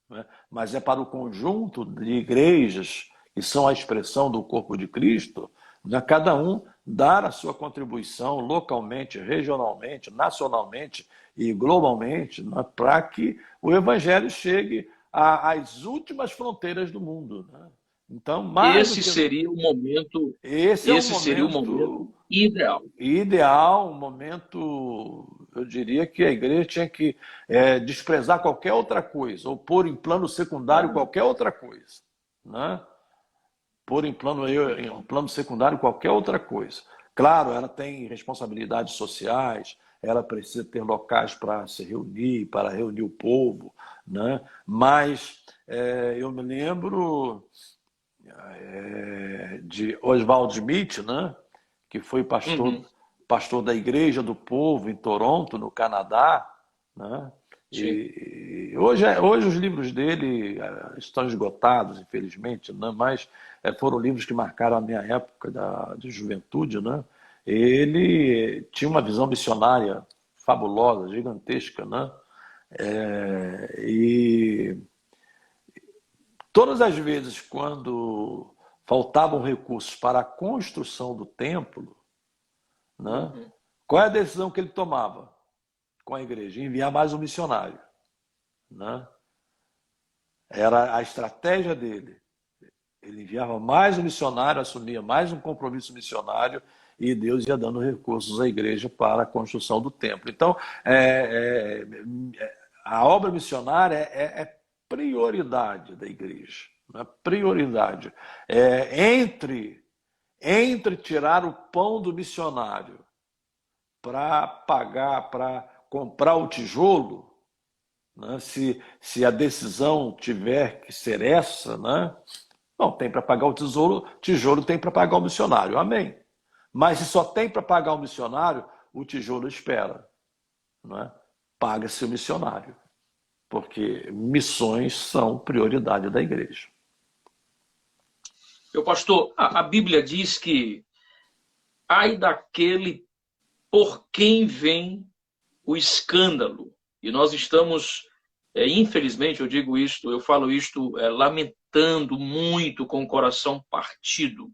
Speaker 2: não é? Mas é para o conjunto de igrejas que são a expressão do corpo de Cristo, né? Cada um dar a sua contribuição localmente, regionalmente, nacionalmente e globalmente, né? Para que o evangelho chegue às últimas fronteiras do mundo, né? Então, mais do
Speaker 1: Esse
Speaker 2: que...
Speaker 1: seria o momento,
Speaker 2: Esse é um
Speaker 1: esse seria o momento
Speaker 2: momento
Speaker 1: ideal.
Speaker 2: ideal, um momento, eu diria que a igreja tinha que desprezar qualquer outra coisa, ou pôr em plano secundário
Speaker 1: Ah,
Speaker 2: qualquer outra coisa, né? Pôr em plano secundário qualquer outra coisa. Claro, ela tem responsabilidades sociais, ela precisa ter locais para se reunir, para reunir o povo, né? Mas eu me lembro de Oswald Smith, né? Que foi
Speaker 1: uhum,
Speaker 2: pastor da Igreja do Povo em Toronto, no Canadá, né?
Speaker 1: sim.
Speaker 2: E hoje os livros dele estão esgotados, infelizmente, né? Mas foram livros que marcaram a minha época de juventude, né? Ele tinha uma visão missionária fabulosa, gigantesca, né? E todas as vezes quando faltavam recursos para a construção do templo, né?
Speaker 1: Uhum.
Speaker 2: Qual é a decisão que ele tomava com a igreja? Enviar mais um missionário, né? Era a estratégia dele. Ele enviava mais um missionário, assumia mais um compromisso missionário e Deus ia dando recursos à igreja para a construção do templo. Então, a obra missionária é prioridade da igreja, né? Prioridade. Entre tirar o pão do missionário para pagar, para comprar o tijolo, né? Se a decisão tiver que ser essa, né? Bom, tem para pagar o tijolo tem para pagar o missionário, amém. Mas se só tem para pagar o missionário, o tijolo espera, né? Paga-se o missionário, porque missões são prioridade da igreja.
Speaker 1: Meu pastor, a Bíblia diz que ai daquele por quem vem o escândalo. E nós estamos, infelizmente, eu digo isto, eu falo isto, lamentando muito com o coração partido.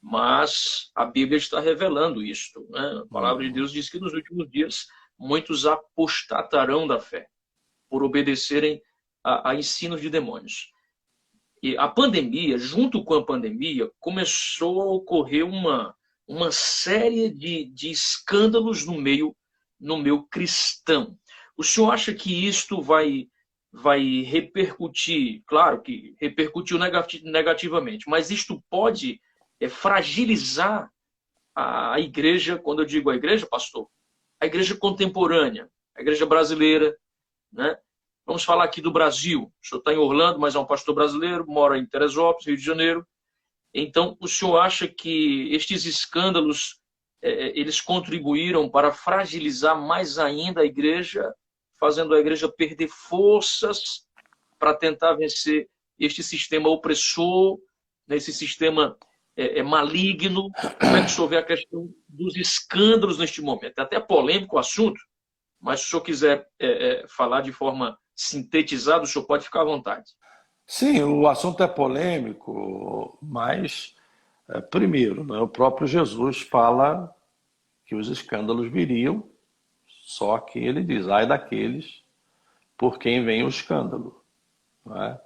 Speaker 1: Mas a Bíblia está revelando isto, né? A palavra de
Speaker 2: Uhum.
Speaker 1: Deus diz que nos últimos dias muitos apostatarão da fé por obedecerem a ensinos de demônios. E a pandemia, junto com a pandemia, começou a ocorrer uma série de escândalos no meio cristão. O senhor acha que isto vai repercutir? Claro que repercutiu negativamente, mas isto pode fragilizar a igreja, quando eu digo a igreja, pastor, a igreja contemporânea, a igreja brasileira, né? Vamos falar aqui do Brasil. O senhor está em Orlando, mas é um pastor brasileiro, mora em Teresópolis, Rio de Janeiro. Então, o senhor acha que estes escândalos eles contribuíram para fragilizar mais ainda a igreja, fazendo a igreja perder forças para tentar vencer este sistema opressor, nesse sistema maligno? Como é que o senhor vê a questão dos escândalos neste momento? É até polêmico o assunto, mas se o senhor quiser falar de forma sintetizada, o senhor pode ficar à vontade.
Speaker 2: Sim, o assunto é polêmico, mas, primeiro, né, o próprio Jesus fala que os escândalos viriam, só que ele diz, ai daqueles por quem vem o escândalo. Não é?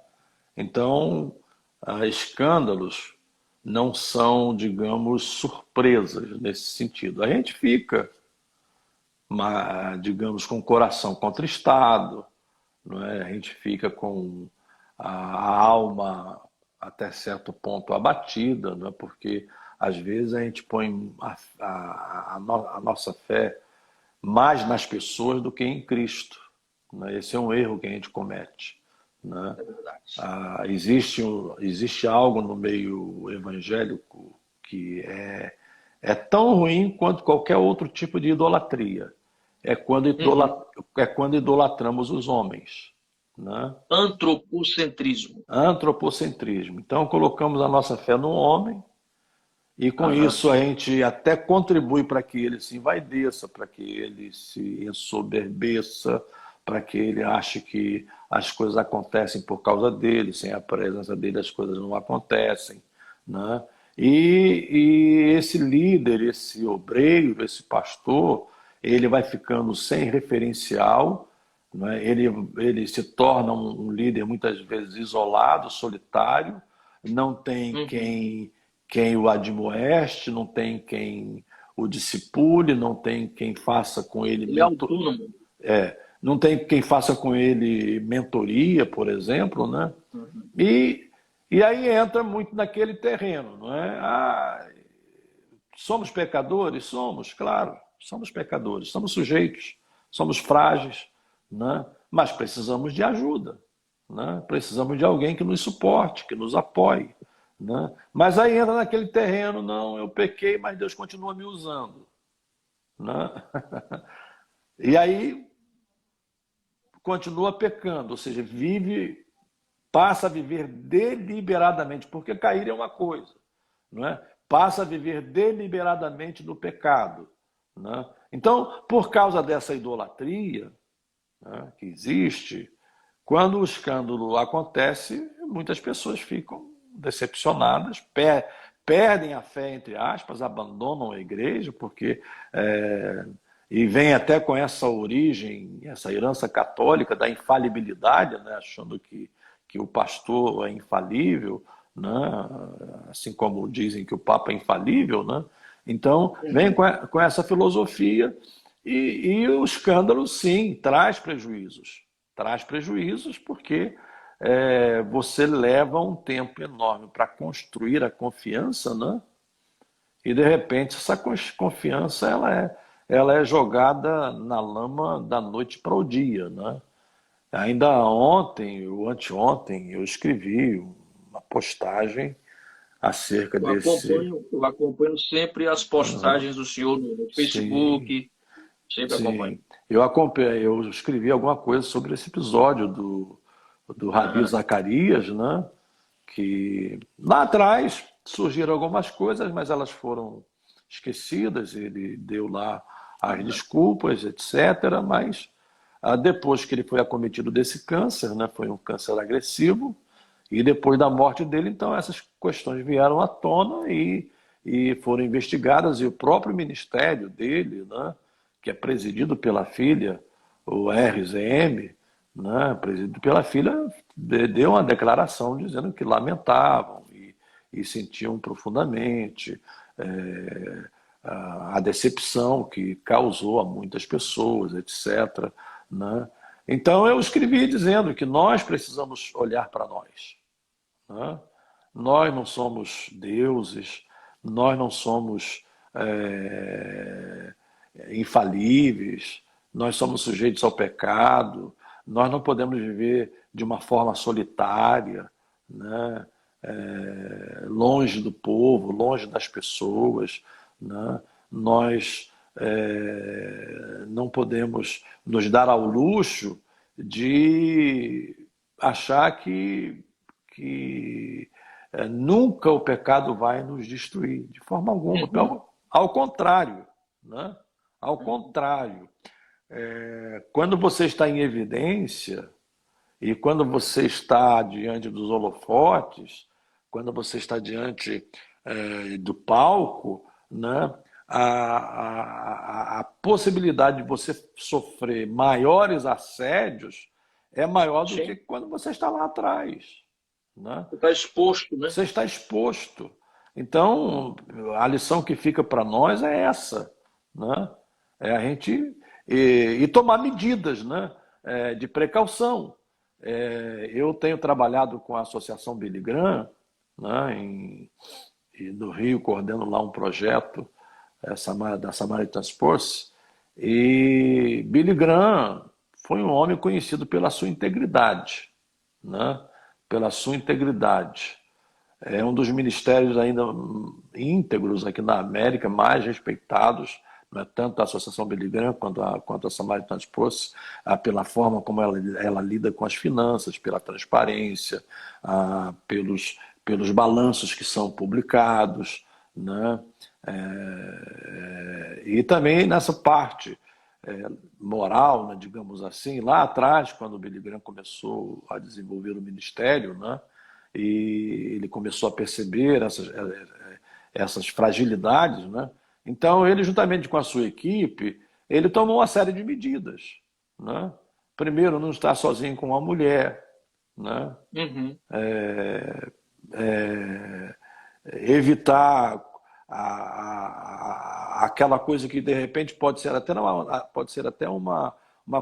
Speaker 2: Então, escândalos não são, digamos, surpresas nesse sentido. A gente fica, digamos, com o coração contristado, não é? A gente fica com a alma até certo ponto abatida, não é? Porque às vezes a gente põe a nossa fé mais nas pessoas do que em Cristo, né? Esse é um erro que a gente comete, né?
Speaker 1: É verdade.
Speaker 2: Existe algo no meio evangélico que é tão ruim quanto qualquer outro tipo de idolatria.
Speaker 1: Uhum.
Speaker 2: É quando idolatramos os homens, né?
Speaker 1: Antropocentrismo.
Speaker 2: Antropocentrismo. Então colocamos a nossa fé no homem e com
Speaker 1: Aham.
Speaker 2: isso a gente até contribui para que ele se envaideça, para que ele se ensoberbeça, para que ele ache que as coisas acontecem por causa dele, sem a presença dele as coisas não acontecem, né? E esse líder, esse obreiro, esse pastor, ele vai ficando sem referencial, né? Ele se torna um líder muitas vezes isolado, solitário, não tem
Speaker 1: Uhum.
Speaker 2: quem o admoeste, não tem quem o discipule, não tem quem faça com ele
Speaker 1: Ele é autônomo.
Speaker 2: não tem quem faça com ele mentoria, por exemplo, né?
Speaker 1: Uhum.
Speaker 2: E, e aí entra muito naquele terreno, não é? Somos pecadores? Somos, claro, somos pecadores, somos sujeitos, somos frágeis, né? Mas precisamos de ajuda, né? Precisamos de alguém que nos suporte, que nos apoie, né? Mas aí entra naquele terreno, não, eu pequei, mas Deus continua me usando, né? E aí continua pecando, ou seja, passa a viver deliberadamente, porque cair é uma coisa, não é? Passa a viver deliberadamente no pecado. Né? Então, por causa dessa idolatria, né, que existe, quando o escândalo acontece, muitas pessoas ficam decepcionadas, perdem a fé, entre aspas, abandonam a igreja, porque e vem até com essa origem, essa herança católica da infalibilidade, né, achando que o pastor é infalível, né, assim como dizem que o Papa é infalível, né? Então, vem
Speaker 1: Uhum.
Speaker 2: com essa filosofia e o escândalo, sim, traz prejuízos porque você leva um tempo enorme para construir a confiança, né? E de repente essa confiança ela é jogada na lama da noite para o dia, né? Ainda ontem ou anteontem eu escrevi uma postagem acerca desse.
Speaker 1: Eu acompanho sempre as postagens do senhor no
Speaker 2: Sim,
Speaker 1: Facebook, sempre acompanho.
Speaker 2: sim. Eu escrevi alguma coisa sobre esse episódio do Rabi
Speaker 1: Aham.
Speaker 2: Zacarias, né? Que lá atrás surgiram algumas coisas, mas elas foram esquecidas. Ele deu lá as
Speaker 1: Aham.
Speaker 2: desculpas, etc. Mas depois que ele foi acometido desse câncer, né? Foi um câncer agressivo, e depois da morte dele, então essas questões vieram à tona e foram investigadas, e o próprio ministério dele, né? Que é presidido pela filha, o RZM, né, presidido pela filha, deu uma declaração dizendo que lamentavam e sentiam profundamente a decepção que causou a muitas pessoas, etc. Né? Então eu escrevi dizendo que nós precisamos olhar para nós. Né? Nós não somos deuses, nós não somos é, infalíveis, nós somos sujeitos ao pecado, nós não podemos viver de uma forma solitária, né? Longe do povo, longe das pessoas. Né? Nós não podemos nos dar ao luxo de achar que nunca o pecado vai nos destruir, de forma alguma.
Speaker 1: Uhum.
Speaker 2: Ao contrário, né? Ao
Speaker 1: Uhum.
Speaker 2: contrário, quando você está em evidência e quando você está diante dos holofotes, quando você está diante do palco, né? A possibilidade de você sofrer maiores assédios é maior do que
Speaker 1: Sim.
Speaker 2: quando você está lá atrás. Né?
Speaker 1: Você está exposto, né?
Speaker 2: Você está exposto. Então, a lição que fica para nós é essa, né? É a gente tomar medidas, né? De precaução. Eu tenho trabalhado com a Associação Billy Graham, né? E no Rio, coordeno lá um projeto da Samaritan's Purse, e Billy Graham foi um homem conhecido pela sua integridade, né? Pela sua integridade. É um dos ministérios ainda íntegros aqui na América, mais respeitados, né, tanto a Associação Billy Graham quanto a Samaritan's Purse, pela forma como ela lida com as finanças, pela transparência, pelos balanços que são publicados, né? E também nessa parte moral, né, digamos assim, lá atrás, quando o Billy Graham começou a desenvolver o ministério, né, e ele começou a perceber essas fragilidades, né, então ele, juntamente com a sua equipe, ele tomou uma série de medidas. Né? Primeiro, não estar sozinho com uma mulher, né?
Speaker 1: Uhum.
Speaker 2: evitar aquela coisa que de repente pode ser até uma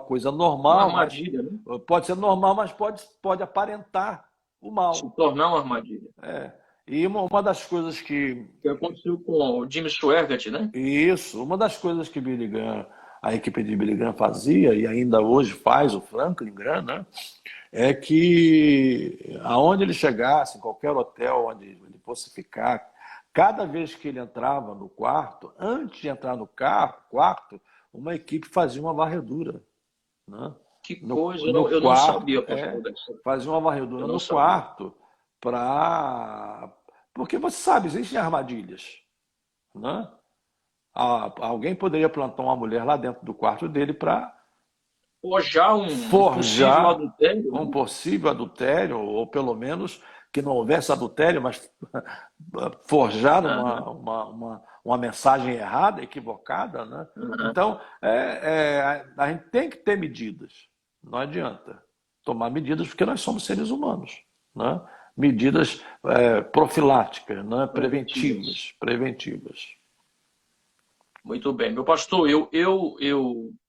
Speaker 2: coisa
Speaker 1: Uma
Speaker 2: normal, mas
Speaker 1: armadilha, né?
Speaker 2: pode ser normal, mas pode aparentar o
Speaker 1: Se
Speaker 2: mal.
Speaker 1: tornar uma armadilha.
Speaker 2: E uma das coisas
Speaker 1: O que aconteceu com o Jimmy Swaggart, né?
Speaker 2: uma das coisas que a equipe de Billy Graham fazia, e ainda hoje faz, o Franklin Graham, né? É que aonde ele chegasse, em qualquer hotel onde ele fosse ficar, cada vez que ele entrava no quarto, antes de entrar no quarto, uma equipe fazia uma varredura, né?
Speaker 1: Que
Speaker 2: No,
Speaker 1: coisa,
Speaker 2: no
Speaker 1: eu não sabia,
Speaker 2: quarto,
Speaker 1: pastor, dessa.
Speaker 2: fazia uma varredura
Speaker 1: Eu não
Speaker 2: no
Speaker 1: sabia.
Speaker 2: quarto porque você sabe, existem armadilhas, né? Alguém poderia plantar uma mulher lá dentro do quarto dele para
Speaker 1: Forjar um possível
Speaker 2: forjar
Speaker 1: adultério,
Speaker 2: um
Speaker 1: né?
Speaker 2: possível adultério, ou pelo menos que não houvesse adultério, mas forjar
Speaker 1: Aham,
Speaker 2: uma mensagem errada, equivocada, né?
Speaker 1: aham.
Speaker 2: Então, a gente tem que ter medidas. Não adianta tomar medidas porque nós somos seres humanos, né? Medidas profiláticas, né?
Speaker 1: Preventivas.
Speaker 2: Preventivas.
Speaker 1: Muito bem. Meu pastor,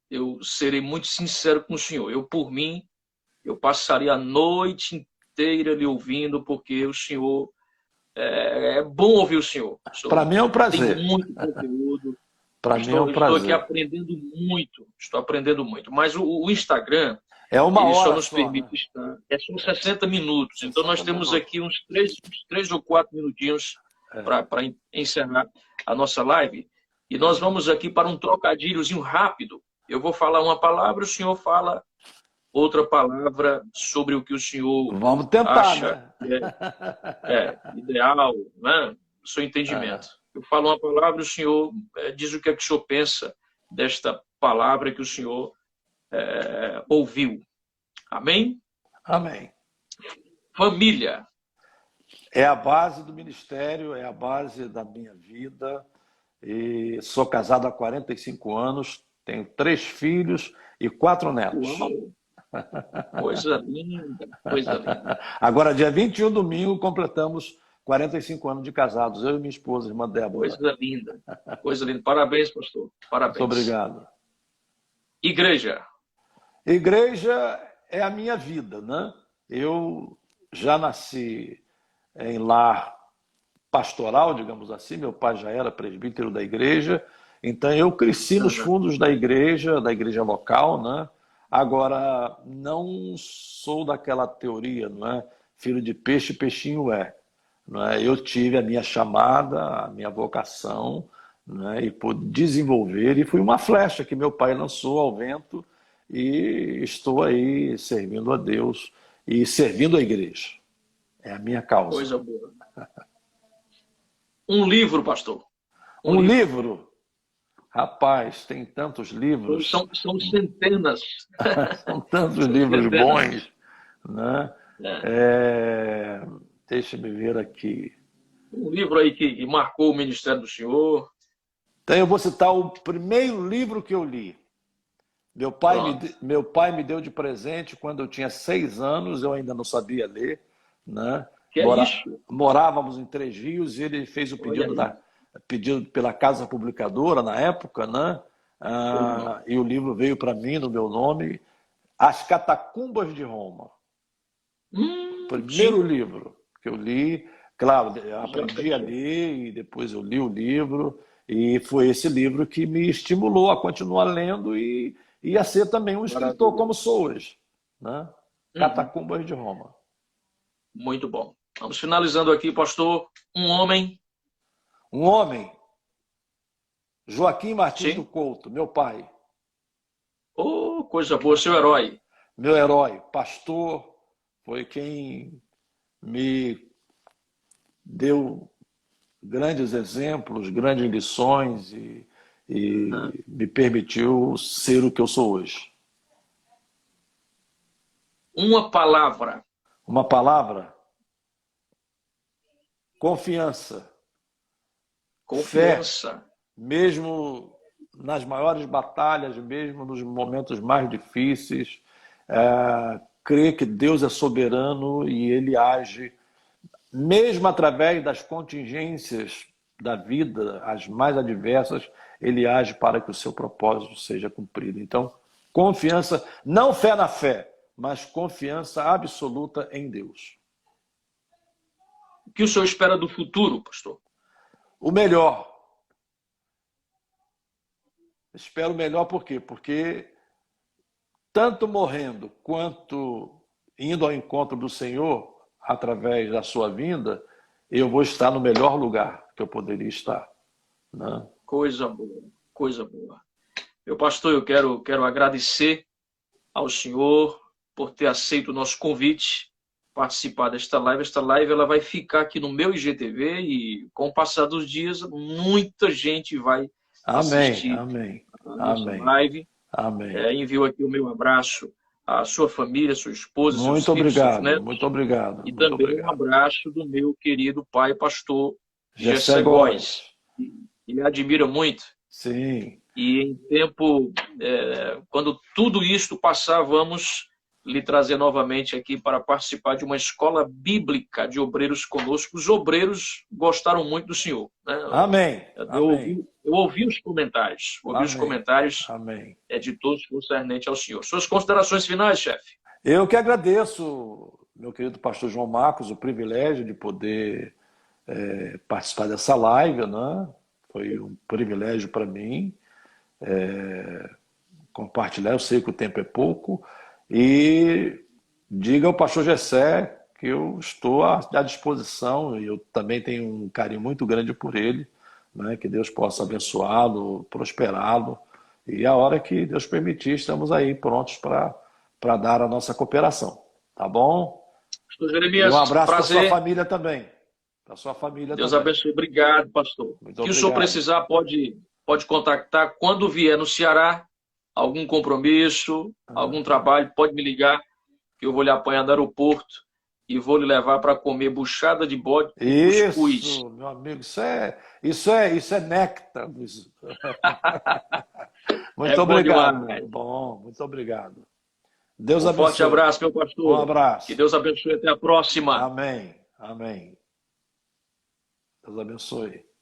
Speaker 1: eu serei muito sincero com o senhor. Eu, por mim, eu passaria a noite inteira lhe ouvindo, porque o senhor é bom ouvir o senhor. O
Speaker 2: Para
Speaker 1: senhor
Speaker 2: mim é um
Speaker 1: tem
Speaker 2: prazer.
Speaker 1: muito conteúdo.
Speaker 2: Para mim é um
Speaker 1: Estou aqui
Speaker 2: prazer.
Speaker 1: aprendendo muito. Estou aprendendo muito. Mas o Instagram,
Speaker 2: É uma
Speaker 1: ele só
Speaker 2: hora
Speaker 1: nos
Speaker 2: só, né?
Speaker 1: permite estar. São 60 minutos. Então, nós
Speaker 2: 60
Speaker 1: temos
Speaker 2: minutos.
Speaker 1: aqui uns três ou quatro minutinhos para encerrar a nossa live. E nós vamos aqui para um trocadilhozinho rápido. Eu vou falar uma palavra, o senhor fala outra palavra sobre o que o senhor
Speaker 2: Vamos tentar,
Speaker 1: acha
Speaker 2: né?
Speaker 1: que é ideal, né? O seu entendimento.
Speaker 2: É.
Speaker 1: Eu falo uma palavra, o senhor diz o que é que o senhor pensa desta palavra que o senhor ouviu. Amém?
Speaker 2: Amém.
Speaker 1: Família.
Speaker 2: É a base do ministério, é a base da minha vida. E sou casado há 45 anos, tenho 3 filhos e 4 netos.
Speaker 1: Uau! Coisa linda, coisa linda.
Speaker 2: Agora, dia 21, domingo, completamos 45 anos de casados, eu e minha esposa, irmã Débora.
Speaker 1: Coisa linda. Coisa linda. Parabéns, pastor.
Speaker 2: Muito
Speaker 1: Parabéns.
Speaker 2: obrigado.
Speaker 1: Igreja.
Speaker 2: Igreja é a minha vida, né? Eu já nasci em lar pastoral, digamos assim, meu pai já era presbítero da igreja, então eu cresci nos
Speaker 1: Uhum.
Speaker 2: fundos da igreja local, né? Agora, não sou daquela teoria, não é? Filho de peixe, peixinho é. Não é? Eu tive a minha chamada, a minha vocação, né? E pude desenvolver, e fui uma flecha que meu pai lançou ao vento, e estou aí servindo a Deus e servindo a igreja. É a minha causa.
Speaker 1: Coisa boa. Um livro, pastor. Um
Speaker 2: Um
Speaker 1: livro.
Speaker 2: livro, rapaz, tem tantos livros,
Speaker 1: São centenas.
Speaker 2: são tantos
Speaker 1: São
Speaker 2: livros
Speaker 1: centenas.
Speaker 2: bons, né?
Speaker 1: É.
Speaker 2: Deixa-me ver aqui.
Speaker 1: Um livro aí que marcou o ministério do senhor.
Speaker 2: Então eu vou citar o primeiro livro que eu li.
Speaker 1: Pronto.
Speaker 2: Meu pai me deu de presente quando eu tinha 6 anos, eu ainda não sabia ler, né?
Speaker 1: Que é isso?
Speaker 2: Morávamos em Três Rios e ele fez o
Speaker 1: Olha aí.
Speaker 2: pedido pela Casa Publicadora na época, né?
Speaker 1: Foi bom.
Speaker 2: E o livro veio para mim no meu nome, As Catacumbas de Roma. Primeiro
Speaker 1: Sim.
Speaker 2: livro que eu li, claro, eu
Speaker 1: Já
Speaker 2: aprendi a
Speaker 1: pensou.
Speaker 2: ler e depois eu li o livro, e foi esse livro que me estimulou a continuar lendo e a ser também um escritor
Speaker 1: Maravilha.
Speaker 2: como sou hoje, né?
Speaker 1: Uhum.
Speaker 2: Catacumbas de Roma.
Speaker 1: Muito bom. Vamos finalizando aqui, pastor. Um homem.
Speaker 2: Um homem, Joaquim Martins do
Speaker 1: Sim.
Speaker 2: Couto, meu pai,
Speaker 1: Oh, coisa boa, seu herói.
Speaker 2: meu herói, pastor, foi quem me deu grandes exemplos, grandes lições
Speaker 1: Uhum.
Speaker 2: e me permitiu ser o que eu sou hoje.
Speaker 1: Uma palavra.
Speaker 2: Uma palavra: confiança, fé,
Speaker 1: Confiança.
Speaker 2: mesmo nas maiores batalhas, mesmo nos momentos mais difíceis, crer que Deus é soberano e Ele age mesmo através das contingências da vida, as mais adversas, ele age para que o seu propósito seja cumprido. Então, confiança, não fé na fé, mas confiança absoluta em Deus.
Speaker 1: O que o senhor espera do futuro, pastor?
Speaker 2: O melhor. Espero o melhor por quê? Porque tanto morrendo quanto indo ao encontro do Senhor, através da sua vinda, eu vou estar no melhor lugar que eu poderia estar. Né?
Speaker 1: Coisa boa, coisa boa. Meu pastor, eu quero agradecer ao senhor por ter aceito o nosso convite, participar desta live. Esta live ela vai ficar aqui no meu IGTV e, com o passar dos dias, muita gente vai assistir
Speaker 2: Amém.
Speaker 1: a nossa live.
Speaker 2: Amém.
Speaker 1: Envio aqui o meu abraço à sua família, sua esposa, seus
Speaker 2: Muito
Speaker 1: filhos, seus
Speaker 2: obrigado,
Speaker 1: netos.
Speaker 2: muito obrigado.
Speaker 1: E
Speaker 2: muito
Speaker 1: também
Speaker 2: obrigado.
Speaker 1: um abraço do meu querido pai, pastor
Speaker 2: Gessé
Speaker 1: Gessé
Speaker 2: Góes.
Speaker 1: Ele admira muito.
Speaker 2: Sim.
Speaker 1: E em tempo, quando tudo isto passar, vamos lhe trazer novamente aqui para participar de uma escola bíblica de obreiros conosco. Os obreiros gostaram muito do senhor. Né?
Speaker 2: Amém.
Speaker 1: Eu ouvi os comentários. Os comentários de todos concernentes ao senhor. Suas considerações finais, chefe?
Speaker 2: Eu que agradeço, meu querido pastor João Marcos, o privilégio de poder participar dessa live, né? Foi um privilégio para mim compartilhar. Eu sei que o tempo é pouco. E diga ao pastor Gessé que eu estou à disposição e eu também tenho um carinho muito grande por ele, né? Que Deus possa abençoá-lo, prosperá-lo. E a hora que Deus permitir, estamos aí prontos para dar a nossa cooperação. Tá bom?
Speaker 1: Pastor Jeremias,
Speaker 2: e um abraço para
Speaker 1: prazer.
Speaker 2: sua família também. Para sua família
Speaker 1: Deus
Speaker 2: também.
Speaker 1: abençoe. Obrigado, pastor.
Speaker 2: Muito
Speaker 1: que
Speaker 2: obrigado.
Speaker 1: o senhor precisar, pode contactar. Quando vier no Ceará, algum compromisso, algum trabalho, pode me ligar, que eu vou lhe apanhar no aeroporto e vou lhe levar para comer buchada de bode e cuscuz.
Speaker 2: Isso, meu amigo, isso é néctar. Muito obrigado. Bom, muito obrigado. Deus abençoe.
Speaker 1: Um forte abraço, meu pastor.
Speaker 2: Um abraço.
Speaker 1: Que Deus abençoe. Até a próxima.
Speaker 2: Amém. Deus abençoe.